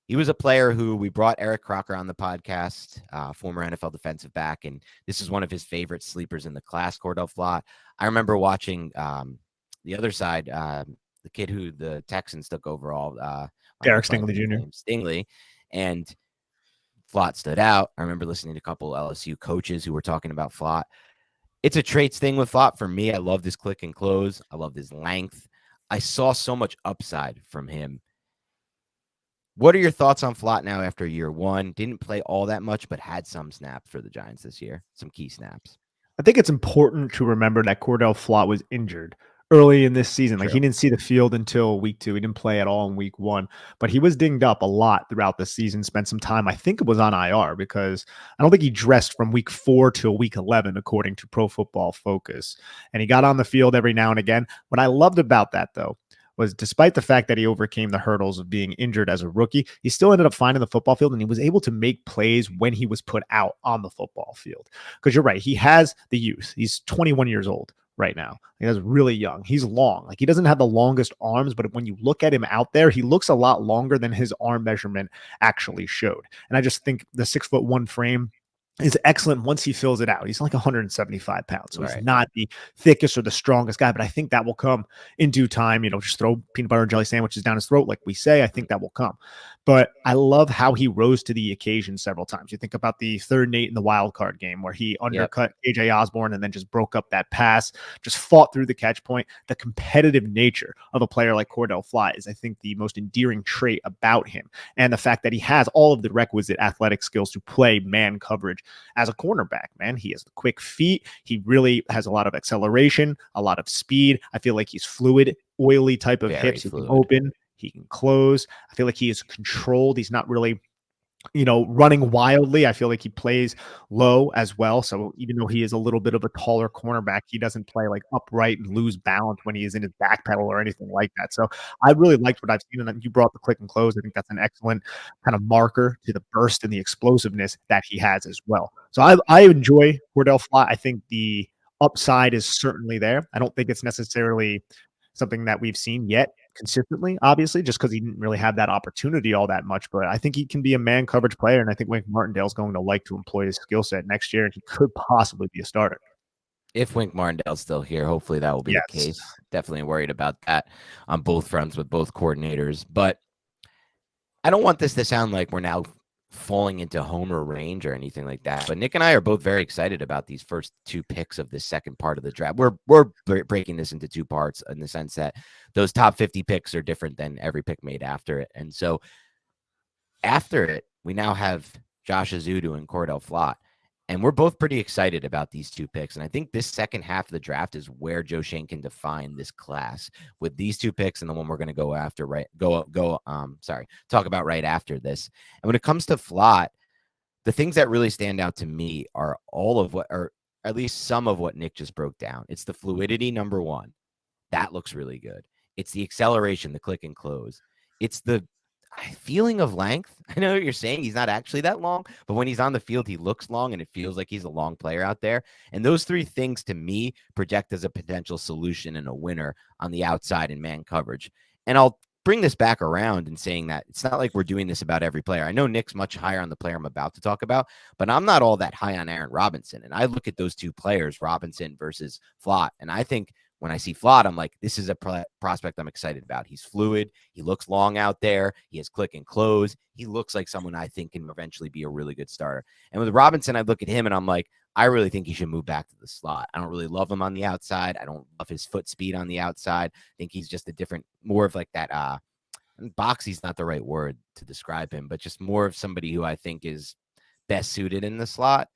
He was a player who we brought Eric Crocker on the podcast, former NFL defensive back, and this is one of his favorite sleepers in the class, Cordell Flott. I remember watching the other side, the kid who the Texans took overall. Why am I Derek Stingley blanking his Jr. name? Stingley, and Flott stood out. I remember listening to a couple LSU coaches who were talking about Flott. It's a traits thing with Flott for me. I loved his click and close. I loved his length. I saw so much upside from him. What are your thoughts on Flott now after year one? Didn't play all that much, but had some snaps for the Giants this year, some key snaps. I think it's important to remember that Cordell Flott was injured early in this season. Like True. he didn't see the field until week 2. He didn't play at all in week 1, but he was dinged up a lot throughout the season. Spent some time, I think it was on IR because I don't think he dressed from week 4 till week 11, according to Pro Football Focus. And he got on the field every now and again. What I loved about that, though, was despite the fact that he overcame the hurdles of being injured as a rookie, he still ended up finding the football field and he was able to make plays when he was put out on the football field. Because you're right, he has the youth. He's 21 years old right now. He's really young. He's long. Like he doesn't have the longest arms, but when you look at him out there, he looks a lot longer than his arm measurement actually showed. And I just think the 6'1" frame is excellent once he fills it out. He's like 175 pounds. So he's not the thickest or the strongest guy, but I think that will come in due time. Just throw peanut butter and jelly sandwiches down his throat, like we say. I think that will come. But I love how he rose to the occasion several times. You think about the 3rd and 8 in the wild card game where he undercut AJ Osborne and then just broke up that pass, just fought through the catch point. The competitive nature of a player like Cordell Flott is, I think, the most endearing trait about him. And the fact that he has all of the requisite athletic skills to play man coverage as a cornerback, man. He has the quick feet. He really has a lot of acceleration, a lot of speed. I feel like he's fluid, oily type of hips. He can open, he can close. I feel like he is controlled. He's not really running wildly. I feel like he plays low as well. So even though he is a little bit of a taller cornerback, he doesn't play like upright and lose balance when he is in his back pedal or anything like that. So I really liked what I've seen. And you brought the click and close. I think that's an excellent kind of marker to the burst and the explosiveness that he has as well. So I enjoy Cordell Flott. I think the upside is certainly there. I don't think it's necessarily something that we've seen yet consistently, obviously, just because he didn't really have that opportunity all that much. But I think he can be a man coverage player, and I think Wink Martindale's going to like to employ his skill set next year, and he could possibly be a starter. If Wink Martindale's still here, hopefully that will be the case. Definitely worried about that on both fronts with both coordinators. But I don't want this to sound like we're now falling into homer range or anything like that. But Nick and I are both very excited about these first 2 picks of the second part of the draft. We're breaking this into 2 parts in the sense that those top 50 picks are different than every pick made after it. And so after it, we now have Josh Ezeudu and Cordell Flott. And we're both pretty excited about these 2 picks. And I think this second half of the draft is where Joe Schoen can define this class with these 2 picks and the one we're going to go after, talk about right after this. And when it comes to Flott, the things that really stand out to me are all of what, or at least some of what Nick just broke down. It's the fluidity, number one. That looks really good. It's the acceleration, the click and close. It's the feeling of length. I know what you're saying. He's not actually that long, but when he's on the field, he looks long and it feels like he's a long player out there. And those three things to me project as a potential solution and a winner on the outside in man coverage. And I'll bring this back around and saying that it's not like we're doing this about every player. I know Nick's much higher on the player I'm about to talk about, but I'm not all that high on Aaron Robinson. And I look at those two players, Robinson versus Flott, and I think when I see Flott, I'm like, this is a prospect I'm excited about. He's fluid. He looks long out there. He has click and close. He looks like someone I think can eventually be a really good starter. And with Robinson, I look at him and I'm like, I really think he should move back to the slot. I don't really love him on the outside. I don't love his foot speed on the outside. I think he's just a different, more of like that, boxy's not the right word to describe him, but just more of somebody who I think is best suited in the slot.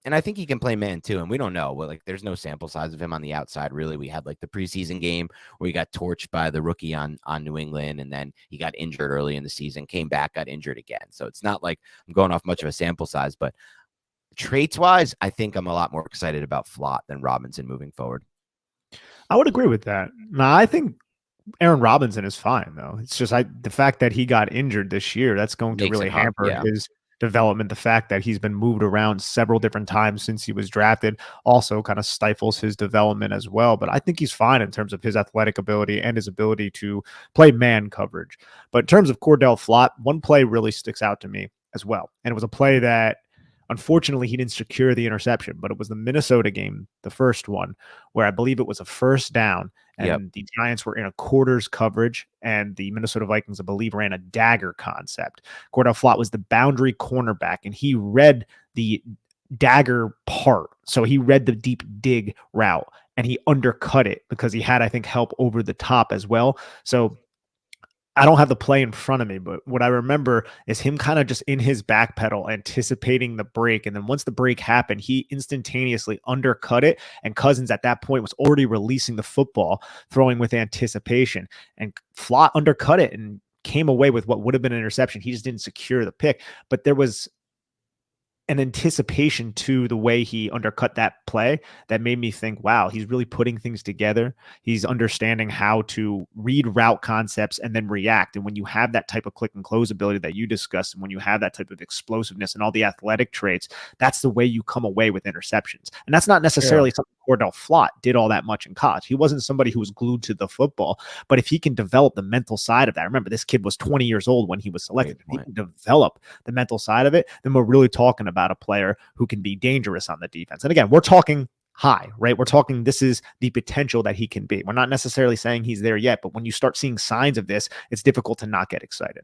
And I think he can play man too. And we don't know. Well, like there's no sample size of him on the outside. Really, we had like the preseason game where he got torched by the rookie on New England, and then he got injured early in the season, came back, got injured again. So it's not like I'm going off much of a sample size, but traits wise, I think I'm a lot more excited about Flott than Robinson moving forward. I would agree with that. Now, I think Aaron Robinson is fine, though. It's just the fact that he got injured this year, that's going to really hamper his development. The fact that he's been moved around several different times since he was drafted also kind of stifles his development as well. But I think he's fine in terms of his athletic ability and his ability to play man coverage. But in terms of Cordell Flott, one play really sticks out to me as well. And it was a play that unfortunately he didn't secure the interception, but it was the Minnesota game, the first one, where I believe it was a first down and the Giants were in a quarters coverage and the Minnesota Vikings, I believe, ran a dagger concept. Cordell Flott was the boundary cornerback and he read the dagger part. So he read the deep dig route and he undercut it because he had, I think, help over the top as well. So I don't have the play in front of me, but what I remember is him kind of just in his back pedal, anticipating the break. And then once the break happened, he instantaneously undercut it. And Cousins at that point was already releasing the football, throwing with anticipation. And Flott undercut it and came away with what would have been an interception. He just didn't secure the pick. But there was an anticipation to the way he undercut that play that made me think, wow, he's really putting things together. He's understanding how to read route concepts and then react. And when you have that type of click and close ability that you discussed, and when you have that type of explosiveness and all the athletic traits, that's the way you come away with interceptions. And that's not necessarily something Cordell Flott did all that much in college. He wasn't somebody who was glued to the football, but if he can develop the mental side of that, remember this kid was 20 years old when he was selected. If he can develop the mental side of it, then we're really talking about a player who can be dangerous on the defense. And again, we're talking high, right? We're talking this is the potential that he can be. We're not necessarily saying he's there yet, but when you start seeing signs of this, it's difficult to not get excited.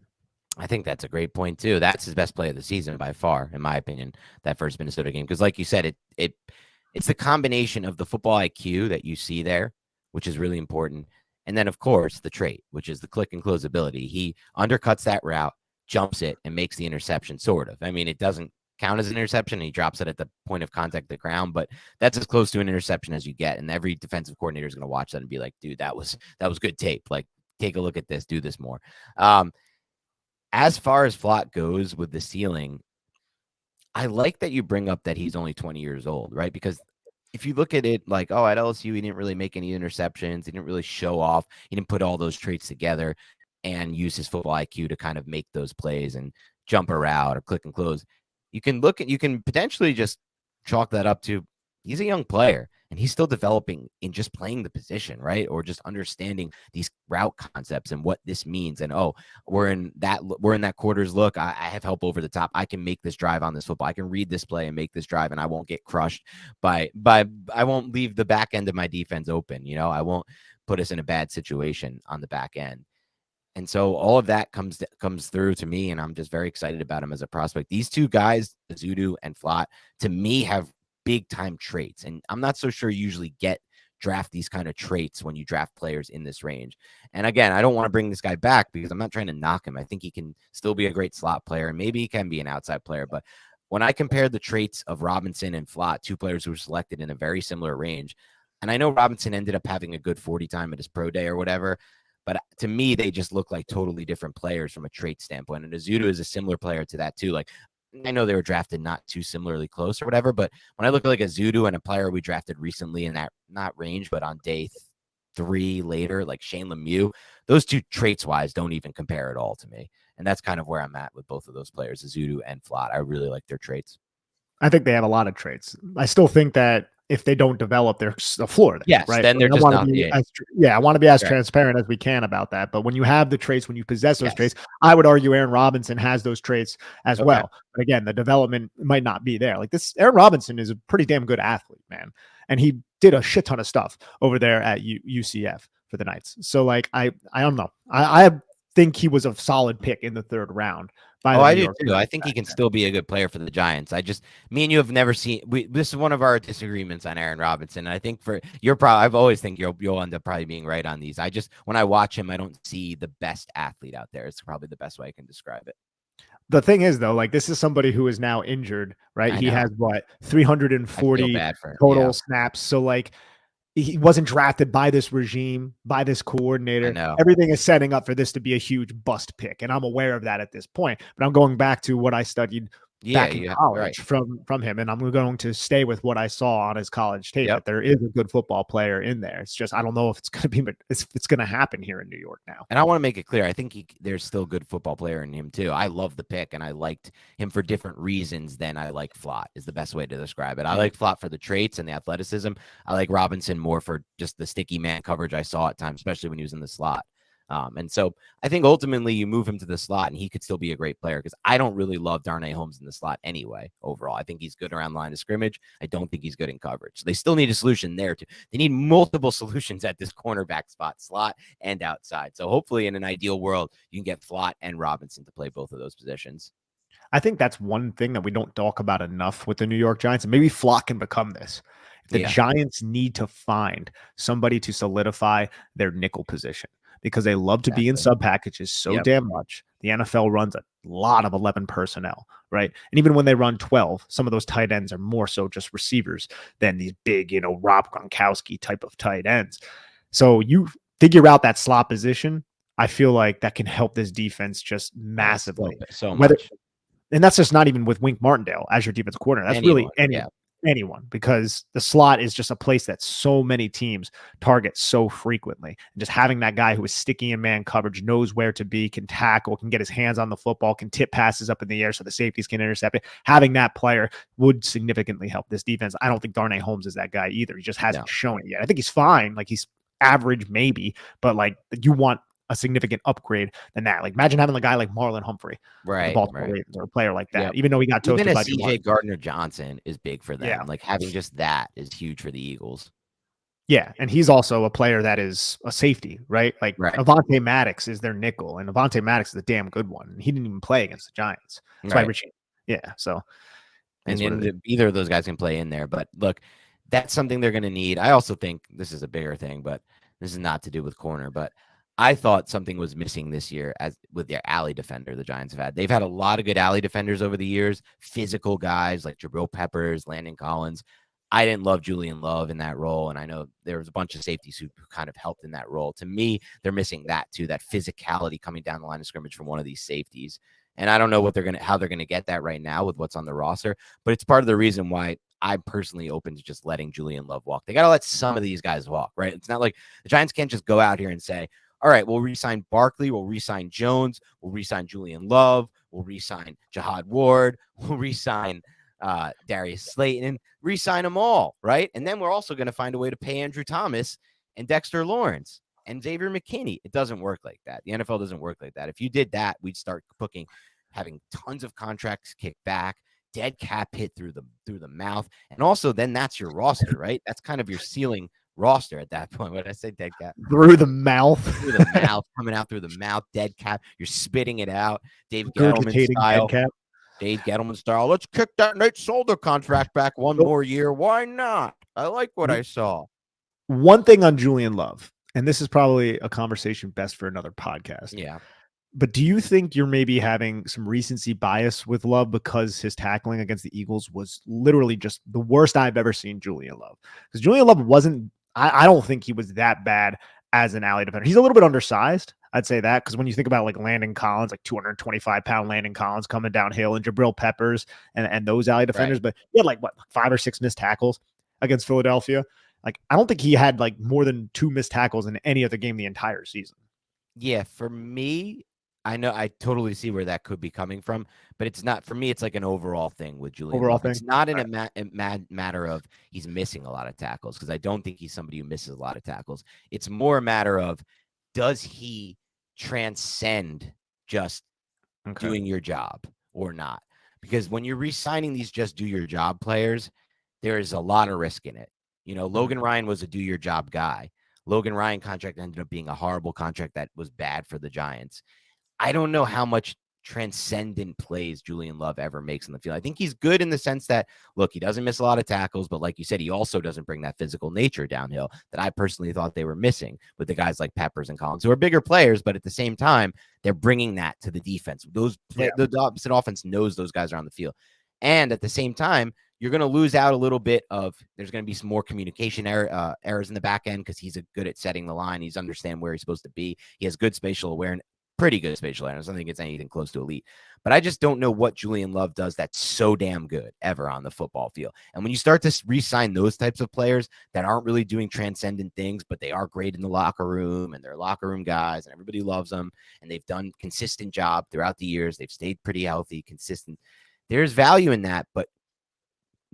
I think that's a great point too. That's his best play of the season by far, in my opinion, that first Minnesota game. Because like you said, it's the combination of the football IQ that you see there, which is really important. And then, of course, the trait, which is the click and close ability. He undercuts that route, jumps it, and makes the interception, sort of. I mean, it doesn't count as an interception. He drops it at the point of contact, the ground, but that's as close to an interception as you get. And every defensive coordinator is going to watch that and be like, dude, that was good tape. Like, take a look at this, do this more. As far as Flott goes with the ceiling, I like that you bring up that he's only 20 years old, right? Because if you look at it like, oh, at LSU, he didn't really make any interceptions. He didn't really show off. He didn't put all those traits together and use his football IQ to kind of make those plays and jump a route or click and close. You can potentially just chalk that up to he's a young player and he's still developing in just playing the position, right? Or just understanding these route concepts and what this means. And, oh, we're in that quarters look. I have help over the top. I can make this drive on this football. I can read this play and make this drive, and I won't get crushed by I won't leave the back end of my defense open. You know, I won't put us in a bad situation on the back end. And so all of that comes through to me, and I'm just very excited about him as a prospect. These two guys, Ezeudu and Flott, to me have big time traits. And I'm not so sure you usually draft these kind of traits when you draft players in this range. And again, I don't want to bring this guy back because I'm not trying to knock him. I think he can still be a great slot player, and maybe he can be an outside player. But when I compare the traits of Robinson and Flott, two players who were selected in a very similar range, and I know Robinson ended up having a good 40 time at his pro day or whatever, but to me, they just look like totally different players from a trait standpoint. And Ezeudu is a similar player to that too. Like, I know they were drafted not too similarly close or whatever, but when I look at like Ezeudu and a player we drafted recently in that not range, but on day 3 later, like Shane Lemieux, those two traits wise don't even compare at all to me. And that's kind of where I'm at with both of those players, Ezeudu and Flott. I really like their traits. I think they have a lot of traits. I still think that if they don't develop, there's a floor there, Yes, right? then they're I just want not. to be Yeah, I want to be as right. transparent as we can about that. But when you have the traits, when you possess those Yes. traits, I would argue Aaron Robinson has those traits as Okay. well. But again, the development might not be there. Like this, Aaron Robinson is a pretty damn good athlete, man, and he did a shit ton of stuff over there at UCF for the Knights. So like, I don't know. I think he was a solid pick in the 3rd round. I do too. I think he can still be a good player for the Giants. Me and you have never seen. This is one of our disagreements on Aaron Robinson. I think I've always think you'll end up probably being right on these. When I watch him, I don't see the best athlete out there. It's probably the best way I can describe it. The thing is, though, like this is somebody who is now injured, right? He has what 340 total snaps. So like he wasn't drafted by this regime, by this coordinator. Everything is setting up for this to be a huge bust pick. And I'm aware of that at this point. But I'm going back to what I studied back in college from him. And I'm going to stay with what I saw on his college tape, that there is a good football player in there. It's just, I don't know if it's going to be, but it's going to happen here in New York now. And I want to make it clear. I think there's still a good football player in him too. I love the pick and I liked him for different reasons than I like Flott is the best way to describe it. I like Flott for the traits and the athleticism. I like Robinson more for just the sticky man coverage I saw at times, especially when he was in the slot. And so I think ultimately you move him to the slot and he could still be a great player because I don't really love Darnay Holmes in the slot anyway. Overall, I think he's good around line of scrimmage. I don't think he's good in coverage. So they still need a solution there too. They need multiple solutions at this cornerback spot, slot and outside. So hopefully in an ideal world, you can get Flott and Robinson to play both of those positions. I think that's one thing that we don't talk about enough with the New York Giants, and maybe Flott can become this. The Giants need to find somebody to solidify their nickel position, because they love to be in sub packages so damn much. The NFL runs a lot of 11 personnel, right? And even when they run 12, some of those tight ends are more so just receivers than these big, Rob Gronkowski type of tight ends. So you figure out that slot position. I feel like that can help this defense just massively. So much. And that's just not even with Wink Martindale as your defense coordinator. That's really anyone, because the slot is just a place that so many teams target so frequently. And just having that guy who is sticky in man coverage, knows where to be, can tackle, can get his hands on the football, can tip passes up in the air so the safeties can intercept it. Having that player would significantly help this defense. I don't think Darnay Holmes is that guy either. He just hasn't shown it yet. I think he's fine. Like he's average maybe, but like you want a significant upgrade than that. Like imagine having a guy like Marlon Humphrey, the Baltimore Ravens, or a player like that. Even though he got toasted by CJ Gardner-Johnson is big for them. Like having just that is huge for the Eagles. Yeah, and he's also a player that is a safety, right? Like Avonte Maddox is their nickel, and Avonte Maddox is a damn good one. He didn't even play against the Giants. That's why Richie. So and either of those guys can play in there. But look, that's something they're going to need. I also think this is a bigger thing, but this is not to do with corner, but I thought something was missing this year as with their alley defender the Giants have had. They've had a lot of good alley defenders over the years, physical guys like Jabril Peppers, Landon Collins. I didn't love Julian Love in that role, and I know there was a bunch of safeties who kind of helped in that role. To me, they're missing that too, that physicality coming down the line of scrimmage from one of these safeties. And I don't know how they're gonna get that right now with what's on the roster, but it's part of the reason why I'm personally open to just letting Julian Love walk. They got to let some of these guys walk, right? It's not like the Giants can't just go out here and say, all right, we'll re-sign Barkley, we'll re-sign Jones, we'll re-sign Julian Love, we'll re-sign Jihad Ward, we'll re-sign Darius Slayton, re-sign them all, right? And then we're also going to find a way to pay Andrew Thomas and Dexter Lawrence and Xavier McKinney. It doesn't work like that. The NFL doesn't work like that. If you did that, we'd start having tons of contracts kicked back, dead cap hit through the mouth, and also then that's your roster, right? That's kind of your ceiling roster at that point. What did I say? Dead cap through the mouth, coming out through the mouth. Dead cap. You're spitting it out. Dave Gettleman style. Dave Gettleman style. Let's kick that Nate Solder contract back one more year. Why not? I like what I saw. One thing on Julian Love, and this is probably a conversation best for another podcast. Yeah. But do you think you're maybe having some recency bias with Love because his tackling against the Eagles was literally just the worst I've ever seen Julian Love? Because Julian Love wasn't, I don't think he was that bad as an alley defender. He's a little bit undersized. I'd say that, because when you think about like Landon Collins, like 225-pound Landon Collins coming downhill, and Jabril Peppers and those alley defenders, but he had like 5 or 6 missed tackles against Philadelphia. Like, I don't think he had like more than 2 missed tackles in any other game the entire season. Yeah, for me, I know I totally see where that could be coming from, but it's not for me. It's like an overall thing with Julian Overall Love. thing. It's not in All a matter of he's missing a lot of tackles because I don't think he's somebody who misses a lot of tackles. It's more a matter of does he transcend just right. Okay. doing your job or not? Because when you're re-signing these just do your job players, there is a lot of risk in it. You know, Logan Ryan was a do your job guy. Logan Ryan contract ended up being a horrible contract that was bad for the Giants. I don't know how much transcendent plays Julian Love ever makes in the field. I think he's good in the sense that, look, he doesn't miss a lot of tackles, but like you said, he also doesn't bring that physical nature downhill that I personally thought they were missing with the guys like Peppers and Collins, who are bigger players, but at the same time, they're bringing that to the defense. The opposite offense knows those guys are on the field. And at the same time, you're going to lose out a little bit of there's going to be some more communication errors in the back end because he's good at setting the line. He's understand where he's supposed to be. He has good spatial awareness, pretty good spatial awareness. I don't think it's anything close to elite, but I just don't know what Julian Love does that's so damn good ever on the football field. And when you start to re-sign those types of players that aren't really doing transcendent things, but they are great in the locker room and they're locker room guys and everybody loves them and they've done consistent job throughout the years. They've stayed pretty healthy, consistent. There's value in that, but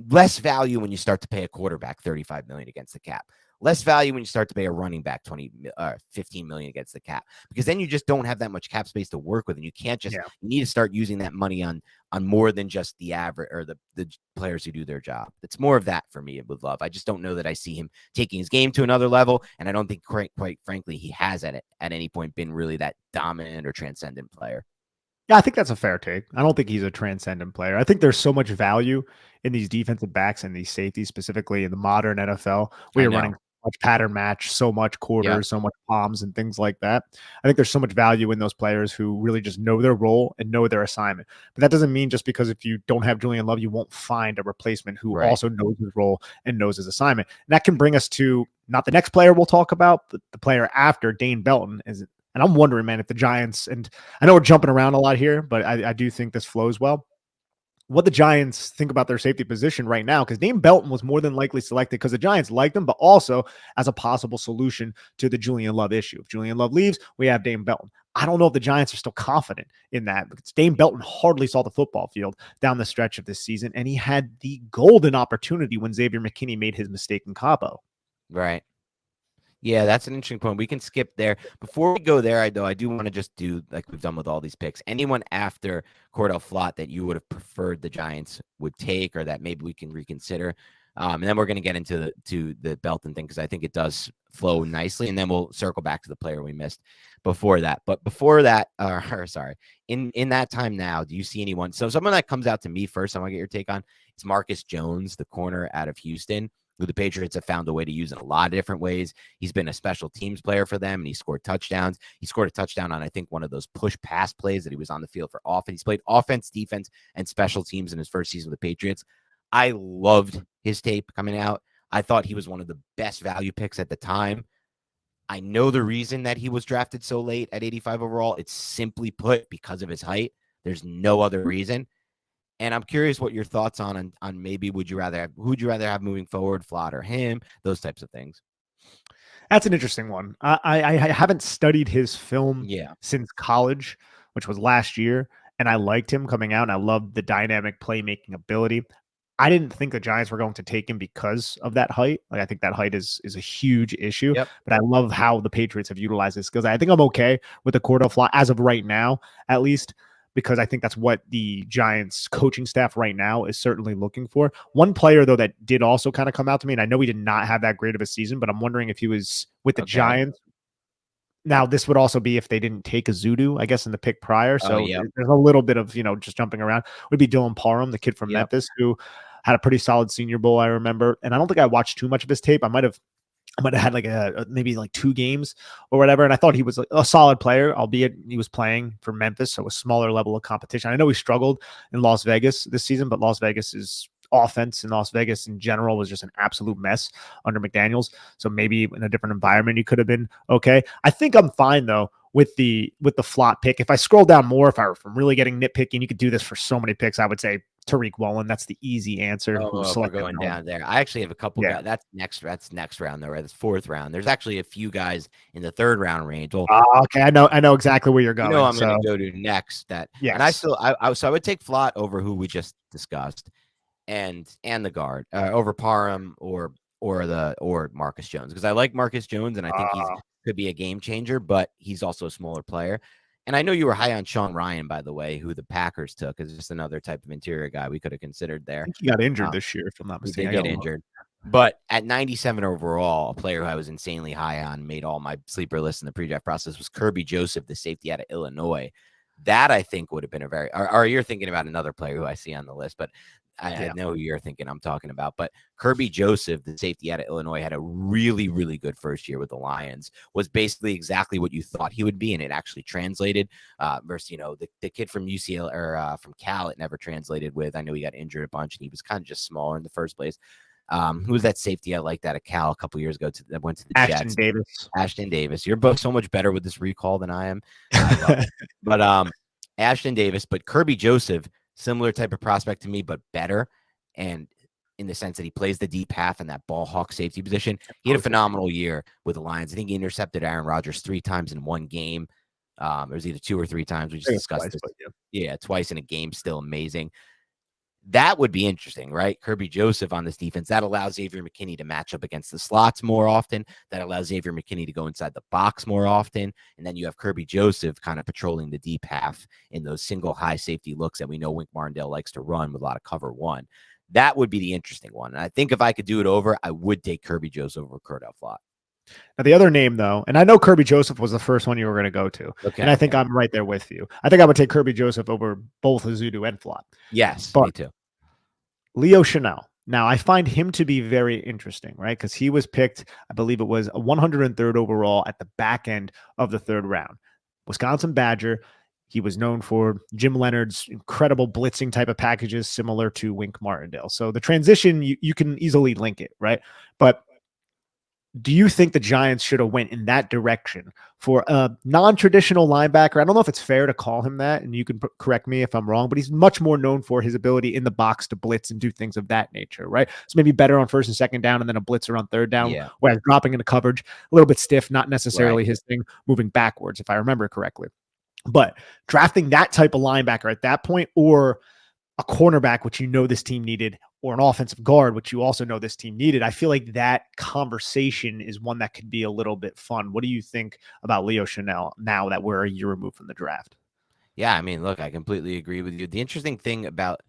less value when you start to pay a quarterback $35 million against the cap. Less value when you start to pay a running back $15 million against the cap, because then you just don't have that much cap space to work with, and you can't just. You need to start using that money on more than just the average or the players who do their job. It's more of that for me with Love. I just don't know that I see him taking his game to another level, and I don't think quite frankly he has at any point been really that dominant or transcendent player. Yeah, I think that's a fair take. I don't think he's a transcendent player. I think there's so much value in these defensive backs and these safeties, specifically in the modern NFL, where you're running much pattern match, so much quarters, so much palms and things like that. I think there's so much value in those players who really just know their role and know their assignment. But that doesn't mean just because if you don't have Julian Love, you won't find a replacement who also knows his role and knows his assignment. And that can bring us to not the next player we'll talk about, but the player after, Dane Belton. And I'm wondering, man, if the Giants, and I know we're jumping around a lot here, but I do think this flows well. What the Giants think about their safety position right now, because Dane Belton was more than likely selected because the Giants liked him, but also as a possible solution to the Julian Love issue. If Julian Love leaves, we have Dane Belton. I don't know if the Giants are still confident in that, because Dane Belton hardly saw the football field down the stretch of this season, and he had the golden opportunity when Xavier McKinney made his mistake in Cabo. Right. Yeah, that's an interesting point. We can skip there. Before we go there, I do want to just do like we've done with all these picks. Anyone after Cordell Flott that you would have preferred the Giants would take, or that maybe we can reconsider. And then we're going to get into the Belton thing, because I think it does flow nicely, and then we'll circle back to the player we missed before that. But before that, in that time now, do you see anyone? So someone that comes out to me first, I want to get your take on. It's Marcus Jones, the corner out of Houston, who the Patriots have found a way to use in a lot of different ways. He's been a special teams player for them, and he scored touchdowns. He scored a touchdown on, I think, one of those push pass plays that he was on the field for offense. He's played offense, defense, and special teams in his first season with the Patriots. I loved his tape coming out. I thought he was one of the best value picks at the time. I know the reason that he was drafted so late at 85 overall. It's simply put because of his height. There's no other reason. And I'm curious what your thoughts on maybe who'd you rather have moving forward, Flott or him, those types of things. That's an interesting one. I haven't studied his film since college, which was last year, and I liked him coming out, and I loved the dynamic playmaking ability. I didn't think the Giants were going to take him because of that height. Like, I think that height is a huge issue, but I love how the Patriots have utilized this, because I think I'm okay with the Cordell Flott as of right now, at least, because I think that's what the Giants coaching staff right now is certainly looking for. One player, though, that did also kind of come out to me, and I know he did not have that great of a season, but I'm wondering if he was with the Giants. Now, this would also be if they didn't take Ezeudu, I guess, in the pick prior. So there's a little bit of, just jumping around. Would be Dylan Parham, the kid from Memphis, who had a pretty solid Senior Bowl, I remember. And I don't think I watched too much of his tape. I might have had like maybe like 2 games or whatever. And I thought he was a solid player, albeit he was playing for Memphis, so a smaller level of competition. I know he struggled in Las Vegas this season, but Las Vegas's offense and Las Vegas in general was just an absolute mess under McDaniels. So maybe in a different environment, he could have been okay. I think I'm fine though with the Flott pick. If I scroll down more, if I'm really getting nitpicking, you could do this for so many picks. I would say Tariq Woolen. That's the easy answer. Oh, Who's if we're selected going in the down there. I actually have a couple Yeah. guys. That's next round though, right? That's fourth round. There's actually a few guys in the third round range. Well, Okay, I know exactly where you're you going. know, I'm So going to go to next. And yes, so I would take Flott over who we just discussed, and the guard over Parham or Marcus Jones, because I like Marcus Jones and I think he's could be a game changer, but he's also a smaller player. And I know you were high on Sean Ryan, by the way, who the Packers took as just another type of interior guy we could have considered I there. think he got injured this year, if I'm not He mistaken. did get injured. But at 97 overall, a player who I was insanely high on, made all my sleeper lists in the pre-draft process, was Kirby Joseph, the safety out of Illinois. That I think would have been a very, or you're thinking about another player who I see on the list, but I know who you're thinking I'm talking about. But Kirby Joseph, the safety out of Illinois, had a really, really good first year with the Lions, was basically exactly what you thought he would be. And it actually translated versus, the kid from UCLA or from Cal, it never translated with. I know he got injured a bunch and he was kind of just smaller in the first place. Who was that safety I liked out of Cal a couple years ago that went to the Jets? Ashton Davis. You're both so much better with this recall than I am. But Ashton Davis, but Kirby Joseph, similar type of prospect to me, but better. And in the sense that he plays the deep half in that ball hawk safety position. He had a phenomenal year with the Lions. I think he intercepted Aaron Rodgers 3 times in one game. It was either 2 or 3 times. We just discussed this. Yeah, twice in a game. Still amazing. That would be interesting, right? Kirby Joseph on this defense. That allows Xavier McKinney to match up against the slots more often. That allows Xavier McKinney to go inside the box more often. And then you have Kirby Joseph kind of patrolling the deep half in those single high safety looks that we know Wink Martindale likes to run with a lot of cover one. That would be the interesting one. And I think if I could do it over, I would take Kirby Joseph over Cordell Flott. Now, the other name, though, and I know Kirby Joseph was the first one you were going to go to. Okay, and I think I'm right there with you. I think I would take Kirby Joseph over both Ezeudu and Flott. Yes, me too. Leo Chenal. Now, I find him to be very interesting, right? Because he was picked, I believe it was a 103rd overall at the back end of the third round. Wisconsin Badger. He was known for Jim Leonard's incredible blitzing type of packages, similar to Wink Martindale. So the transition, you can easily link it, right? But do you think the Giants should have went in that direction for a non-traditional linebacker? I don't know if it's fair to call him that, and you can correct me if I'm wrong, but he's much more known for his ability in the box to blitz and do things of that nature, right? So maybe better on first and second down and then a blitzer on third down, whereas dropping into coverage, a little bit stiff, not necessarily his thing, moving backwards, if I remember correctly. But drafting that type of linebacker at that point, or a cornerback, which this team needed, or an offensive guard, which you also know this team needed, I feel like that conversation is one that could be a little bit fun. What do you think about Leo Chenal now that we're a year removed from the draft? Yeah, I mean, look, I completely agree with you. The interesting thing about,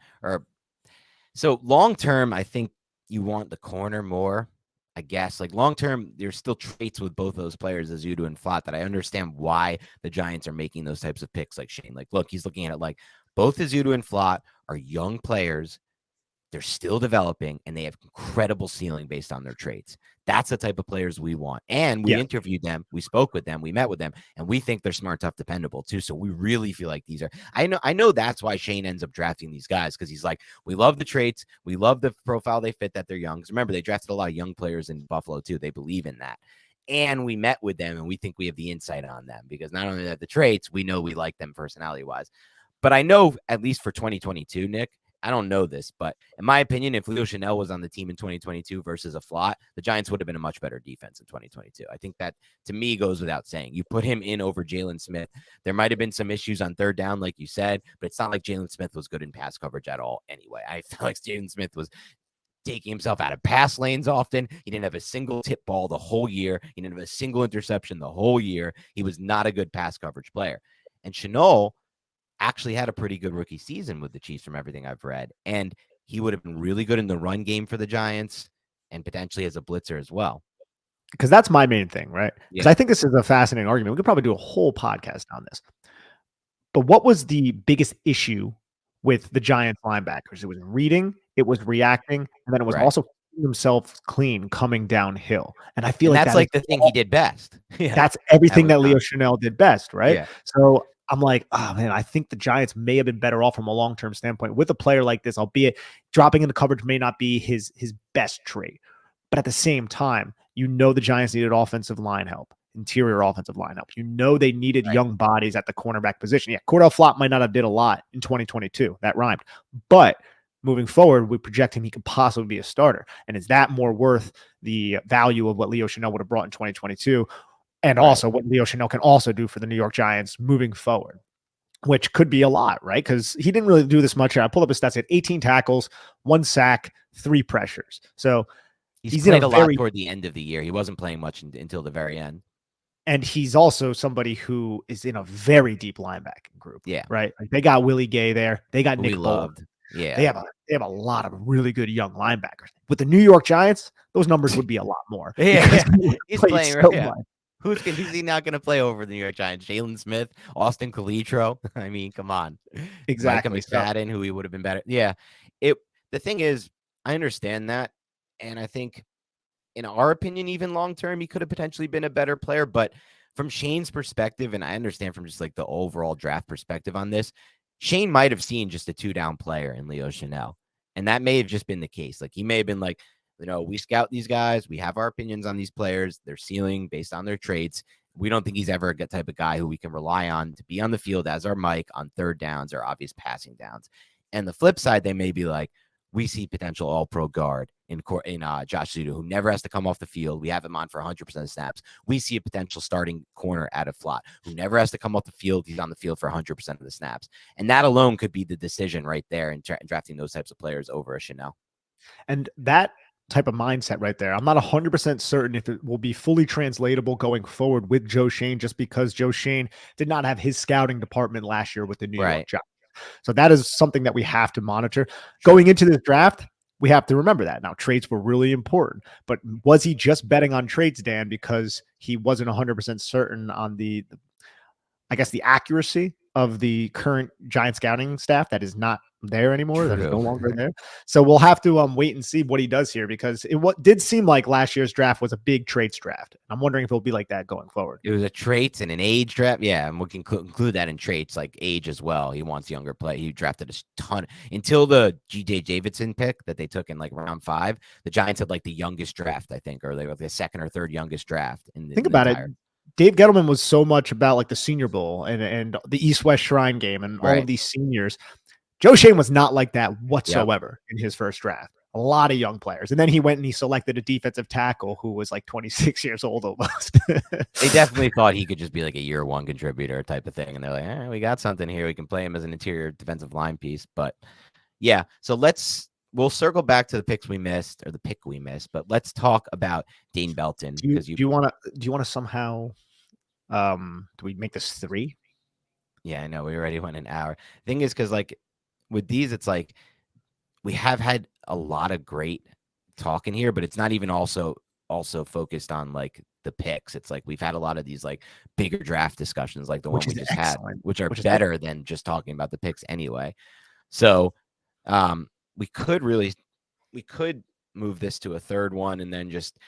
so long term, I think you want the corner more, I guess. Like long term, there's still traits with both those players, Ezeudu and Flott, that I understand why the Giants are making those types of picks. Like Shane, like, look, he's looking at it like both Ezeudu and Flott are young players. They're still developing, and they have incredible ceiling based on their traits. That's the type of players we want. And we interviewed them. We spoke with them. We met with them. And we think they're smart, tough, dependable, too. So we really feel like these are – I know that's why Shane ends up drafting these guys, because he's like, we love the traits. We love the profile they fit, that they're young. Because remember, they drafted a lot of young players in Buffalo, too. They believe in that. And we met with them, and we think we have the insight on them, because not only that the traits, we know we like them personality-wise. But I know, at least for 2022, Nick – I don't know this, but in my opinion, if Leo Chenal was on the team in 2022 versus a Flott, the Giants would have been a much better defense in 2022. I think that, to me, goes without saying. You put him in over Jalen Smith. There might have been some issues on third down, like you said, but it's not like Jalen Smith was good in pass coverage at all anyway. I felt like Jalen Smith was taking himself out of pass lanes often. He didn't have a single tip ball the whole year. He didn't have a single interception the whole year. He was not a good pass coverage player. And Chenal actually had a pretty good rookie season with the Chiefs from everything I've read. And he would have been really good in the run game for the Giants and potentially as a blitzer as well. Because that's my main thing, right? Because I think this is a fascinating argument. We could probably do a whole podcast on this. But what was the biggest issue with the Giants linebackers? It was reading, it was reacting, and then it was also keeping himself clean coming downhill. And I feel like that's like the thing he did best. That's everything that Leo Chenal did best, right? Yeah. So I'm like, oh man, I think the Giants may have been better off from a long-term standpoint with a player like this, albeit dropping into coverage may not be his best trait. But at the same time, the Giants needed offensive line help, interior offensive line help. They needed young bodies at the cornerback position. Yeah, Cordell Flott might not have did a lot in 2022. That rhymed. But moving forward, we project him he could possibly be a starter. And is that more worth the value of what Leo Chanel would have brought in 2022? And also what Leo Chanel can also do for the New York Giants moving forward, which could be a lot, right? Because he didn't really do this much. I pulled up his stats. He had 18 tackles, 1 sack, 3 pressures. So He's in played a lot toward the end of the year. He wasn't playing much until the very end. And he's also somebody who is in a very deep linebacking group. Yeah. Right. Like they got Willie Gay there. They got Nick loved. Yeah. They have a lot of really good young linebackers. With the New York Giants, those numbers would be a lot more. Yeah. He's playing so right. Who's he not going to play over the New York Giants? Jalen Smith, Austin Calitro. I mean, come on. Exactly. Micah McFadden, who he would have been better. Yeah. The thing is, I understand that. And I think, in our opinion, even long term, he could have potentially been a better player. But from Shane's perspective, and I understand from just like the overall draft perspective on this, Shane might have seen just a 2-down player in Leo Chanel. And that may have just been the case. Like he may have been like, we scout these guys. We have our opinions on these players. Their ceiling based on their traits. We don't think he's ever a type of guy who we can rely on to be on the field as our Mike on 3rd downs or obvious passing downs. And the flip side, they may be like, we see potential all-pro guard in Josh Ezeudo, who never has to come off the field. We have him on for 100% of snaps. We see a potential starting corner out of Flot, who never has to come off the field. He's on the field for 100% of the snaps. And that alone could be the decision right there in drafting those types of players over a Chanel. And that type of mindset right there, I'm not 100% certain if it will be fully translatable going forward with Joe Schoen, just because Joe Schoen did not have his scouting department last year with the New York Giants. So that is something that we have to monitor. Going into this draft, we have to remember that. Now, traits were really important, but was he just betting on traits, Dan, because he wasn't 100% certain on the accuracy of the current Giant scouting staff that is not there anymore? True. That is no longer there. So we'll have to wait and see what he does here, because it did seem like last year's draft was a big traits draft. I'm wondering if it'll be like that going forward. It was a traits and an age draft. Yeah, and we can include that in traits, like age as well. He wants younger play. He drafted a ton until the G.J. Davidson pick that they took in like round 5. The Giants had like the youngest draft, I think, or they were the 2nd or 3rd youngest draft. Think about it. Dave Gettleman was so much about like the Senior Bowl and the East-West Shrine Game and all of these seniors. Joe Schoen was not like that whatsoever in his first draft. A lot of young players. And then he went and he selected a defensive tackle who was like 26 years old almost. They definitely thought he could just be like a year 1 contributor type of thing. And they're like, we got something here. We can play him as an interior defensive line piece. But yeah, so we'll circle back to the pick we missed, but let's talk about Dane Belton. Do you want to somehow, do we make this 3? Yeah, I know we already went an hour. Thing is, because like with these, it's like we have had a lot of great talk in here, but it's not even also focused on like the picks. It's like we've had a lot of these like bigger draft discussions, like the one we just had, which are better than just talking about the picks anyway. So we could move this to a 3rd one and then just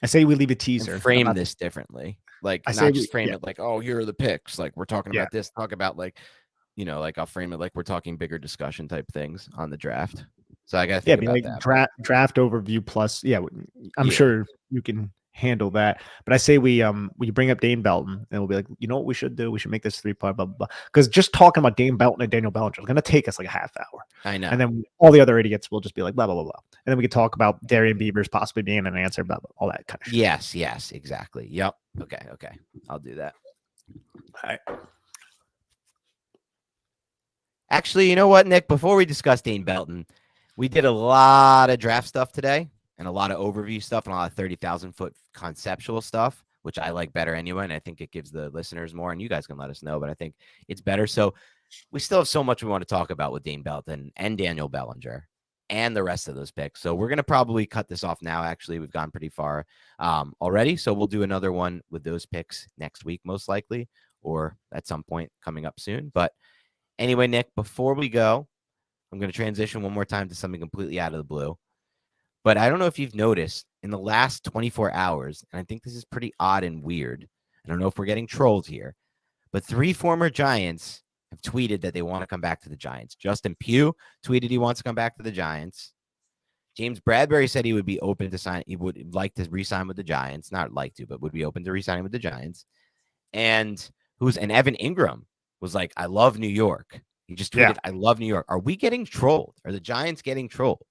I say we leave a teaser. Frame this differently. Like not just frame it like, oh, here are the picks. Like we're talking about this. Talk about like, like I'll frame it like we're talking bigger discussion type things on the draft. So I got to think about that. Draft overview plus. Yeah, I'm sure you can handle that. But I say we bring up Dane Belton and we'll be like, you know what we should do? We should make this 3-part, blah, blah, blah. Because just talking about Dane Belton and Daniel Bellinger is going to take us like a half hour. I know. And then all the other idiots will just be like, blah, blah, blah, blah. And then we could talk about Darian Beavers possibly being an answer, blah, blah, all that kind of shit. Yes, exactly. Yep. Okay. I'll do that. All right. Actually, you know what, Nick? Before we discuss Dane Belton, we did a lot of draft stuff today and a lot of overview stuff and a lot of 30,000-foot conceptual stuff, which I like better anyway. And I think it gives the listeners more, and you guys can let us know, but I think it's better. So we still have so much we want to talk about with Dane Belton and Daniel Bellinger and the rest of those picks. So we're going to probably cut this off now. Actually, we've gone pretty far already. So we'll do another one with those picks next week, most likely, or at some point coming up soon. But anyway, Nick, before we go, I'm going to transition one more time to something completely out of the blue. But I don't know if you've noticed in the last 24 hours, and I think this is pretty odd and weird. I don't know if we're getting trolled here, but 3 former Giants have tweeted that they want to come back to the Giants. Justin Pugh tweeted he wants to come back to the Giants. James Bradbury said he would be open to sign. He would like to re-sign with the Giants. Not like to, but would be open to re-signing with the Giants. And Evan Ingram was like, I love New York. He just tweeted, "I love New York." Are we getting trolled? Are the Giants getting trolled?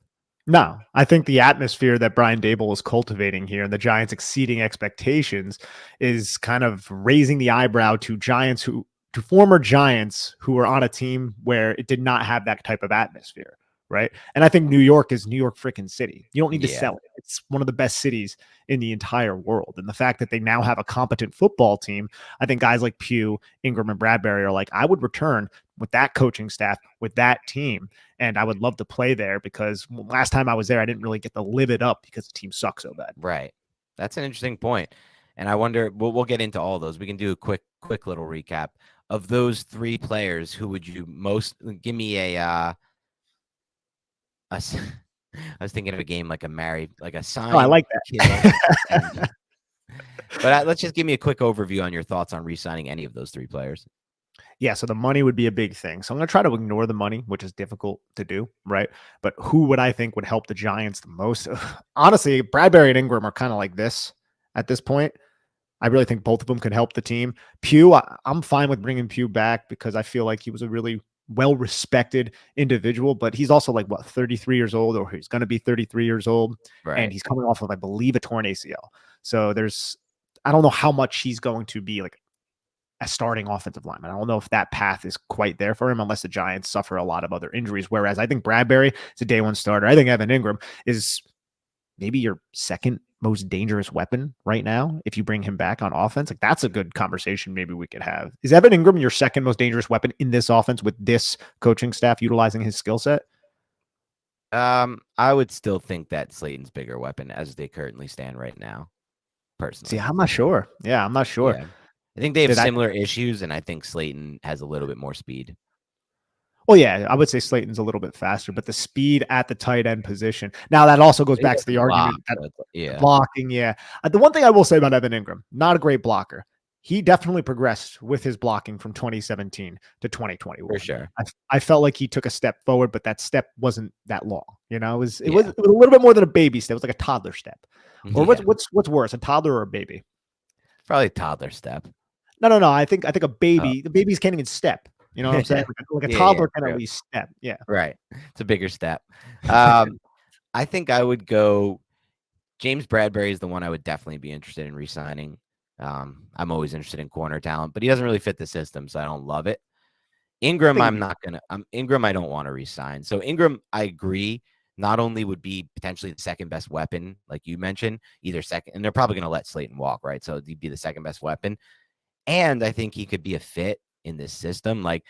No, I think the atmosphere that Brian Dable is cultivating here and the Giants exceeding expectations is kind of raising the eyebrow to former Giants who were on a team where it did not have that type of atmosphere. Right. And I think New York is New York freaking city. You don't need to sell it. It's one of the best cities in the entire world. And the fact that they now have a competent football team, I think guys like Pugh, Ingram, and Bradbury are like, I would return with that coaching staff, with that team. And I would love to play there because last time I was there, I didn't really get to live it up because the team sucks so bad. Right. That's an interesting point. And I wonder, we'll get into all those. We can do a quick little recap of those 3 players. Who would you most give me I was thinking of a game like a sign. Oh, I like that. But let's just give me a quick overview on your thoughts on re-signing any of those 3 players. Yeah, so the money would be a big thing. So I'm going to try to ignore the money, which is difficult to do, right? But who would I think would help the Giants the most? Honestly, Bradbury and Ingram are kind of like this at this point. I really think both of them could help the team. Pugh, I'm fine with bringing Pugh back because I feel like he was a really well-respected individual, but he's also like, 33 years old, or he's going to be 33 years old. Right. And he's coming off of, I believe, a torn ACL. So I don't know how much he's going to be like a starting offensive lineman. I don't know if that path is quite there for him unless the Giants suffer a lot of other injuries. Whereas I think Bradbury is a day 1 starter. I think Evan Ingram is maybe your second most dangerous weapon right now. If you bring him back on offense, like that's a good conversation maybe we could have. Is Evan Ingram your second most dangerous weapon in this offense with this coaching staff utilizing his skill set? I would still think that Slayton's bigger weapon as they currently stand right now. Personally. See, I'm not sure. Yeah, I'm not sure. Yeah. I think they have similar issues, and I think Slayton has a little bit more speed. Well, yeah, I would say Slayton's a little bit faster, but the speed at the tight end position. Now, that also goes back to the argument that blocking. Yeah. The one thing I will say about Evan Ingram, not a great blocker. He definitely progressed with his blocking from 2017 to 2021. For sure. I felt like he took a step forward, but that step wasn't that long. You know, it was a little bit more than a baby step. It was like a toddler step. Or what's worse, a toddler or a baby? Probably a toddler step. No. I think a baby. The babies can't even step. You know what I'm saying? Like a toddler can at least step. Yeah. Right. It's a bigger step. I think I would go. James Bradbury is the one I would definitely be interested in re-signing. I'm always interested in corner talent, but he doesn't really fit the system, so I don't love it. Ingram, Ingram, I don't want to re-sign. So Ingram, I agree, not only would be potentially the second best weapon, like you mentioned, either second, and they're probably going to let Slayton walk, right? So he'd be the second best weapon. And I think he could be a fit in this system. Like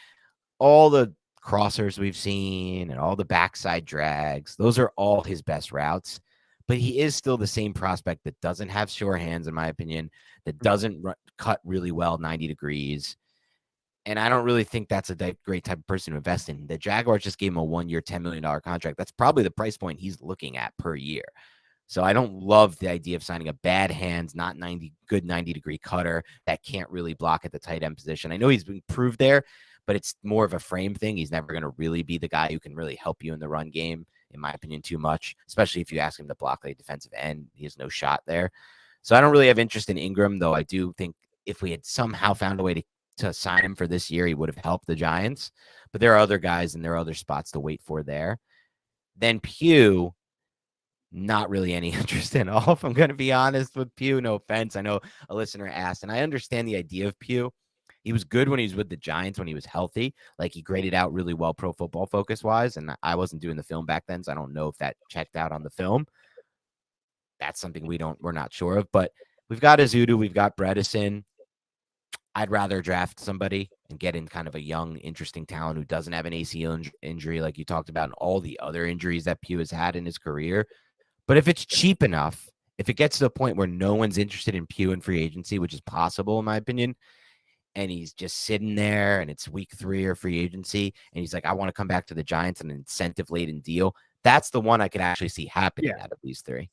all the crossers we've seen and all the backside drags, those are all his best routes. But he is still the same prospect that doesn't have sure hands, in my opinion, that doesn't cut really well 90 degrees. And I don't really think that's a great type of person to invest in. The Jaguars just gave him a 1-year, $10 million contract. That's probably the price point he's looking at per year. So I don't love the idea of signing a bad hands, not 90-degree cutter that can't really block at the tight end position. I know he's been proved there, but it's more of a frame thing. He's never going to really be the guy who can really help you in the run game, in my opinion, too much, especially if you ask him to block a defensive end. He has no shot there. So I don't really have interest in Ingram, though I do think if we had somehow found a way to sign him for this year, he would have helped the Giants. But there are other guys and there are other spots to wait for there. Then Pugh, not really any interest in all, if I'm going to be honest with Pugh. No offense. I know a listener asked, and I understand the idea of Pugh. He was good when he was with the Giants, when he was healthy. Like, he graded out really well Pro Football Focus-wise, and I wasn't doing the film back then, so I don't know if that checked out on the film. That's something we're not sure of. But we've got Ezeudu, we've got Bredesen. I'd rather draft somebody and get in kind of a young, interesting talent who doesn't have an ACL injury like you talked about and all the other injuries that Pugh has had in his career. But if it's cheap enough, if it gets to the point where no one's interested in Pugh in free agency, which is possible in my opinion, and he's just sitting there and it's week 3 or free agency, and he's like, I want to come back to the Giants on an incentive-laden deal, that's the one I could actually see happening out of these 3.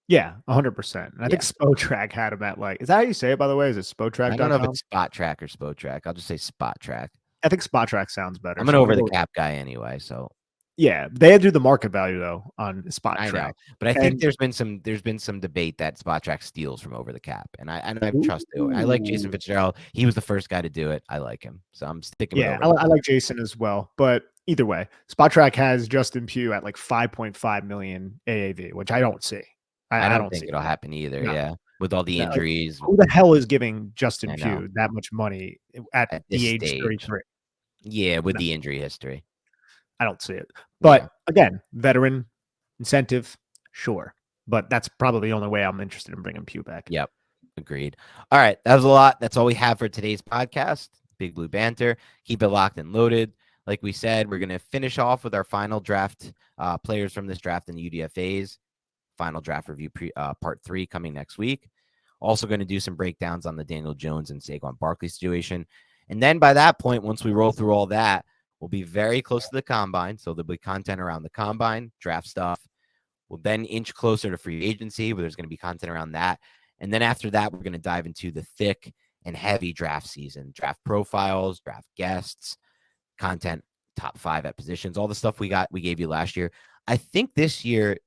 Yeah, 100%. And I think Spotrac had him at is that how you say it, by the way? Is it Spotrac.com? I don't know if it's Spot Track or Spotrac. I'll just say Spot Track. I think Spotrac sounds better. I'm an over-the-cap guy anyway, so. Yeah, they do the market value though on Spot I know, Track. but I think And there's been some debate that Spot Track steals from over the cap, and I trust it. I like Jason ooh, Fitzgerald. He was the first guy to do it. I like him, so I'm sticking with yeah, over I, the I cap. like Jason as well. But either way, Spot Track has Justin Pugh at like 5.5 million AAV, which I don't see. I I don't don't think see it'll that. happen either. No, Yeah, with all the no. Like, injuries, who the hell is giving Justin I know Pugh that much money at at this the age stage. 33? Yeah, with No, the injury history. I don't see it. Yeah. But again, veteran incentive, sure. But that's probably the only way I'm interested in bringing Pugh back. Yep. Agreed. All right. That was a lot. That's all we have for today's podcast. Big Blue Banter. Keep it locked and loaded. Like we said, we're going to finish off with our final draft players from this draft in the UDFA's. Final draft review part 3 coming next week. Also going to do some breakdowns on the Daniel Jones and Saquon Barkley situation. And then by that point, once we roll through all that, we'll be very close to the combine. So there'll be content around the combine, draft stuff. We'll then inch closer to free agency, where there's going to be content around that. And then after that, we're going to dive into the thick and heavy draft season, draft profiles, draft guests, content, top 5 at positions, all the stuff we gave you last year. I think this year,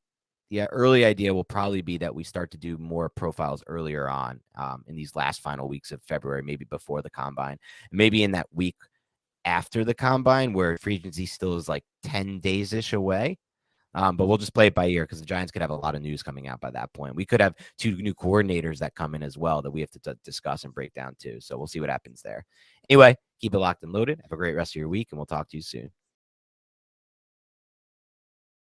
the early idea will probably be that we start to do more profiles earlier on in these last final weeks of February, maybe before the combine, maybe in that week after the combine where free agency still is like 10 days-ish away. But we'll just play it by ear because the Giants could have a lot of news coming out by that point. We could have 2 new coordinators that come in as well that we have to discuss and break down too. So we'll see what happens there. Anyway, keep it locked and loaded. Have a great rest of your week, and we'll talk to you soon.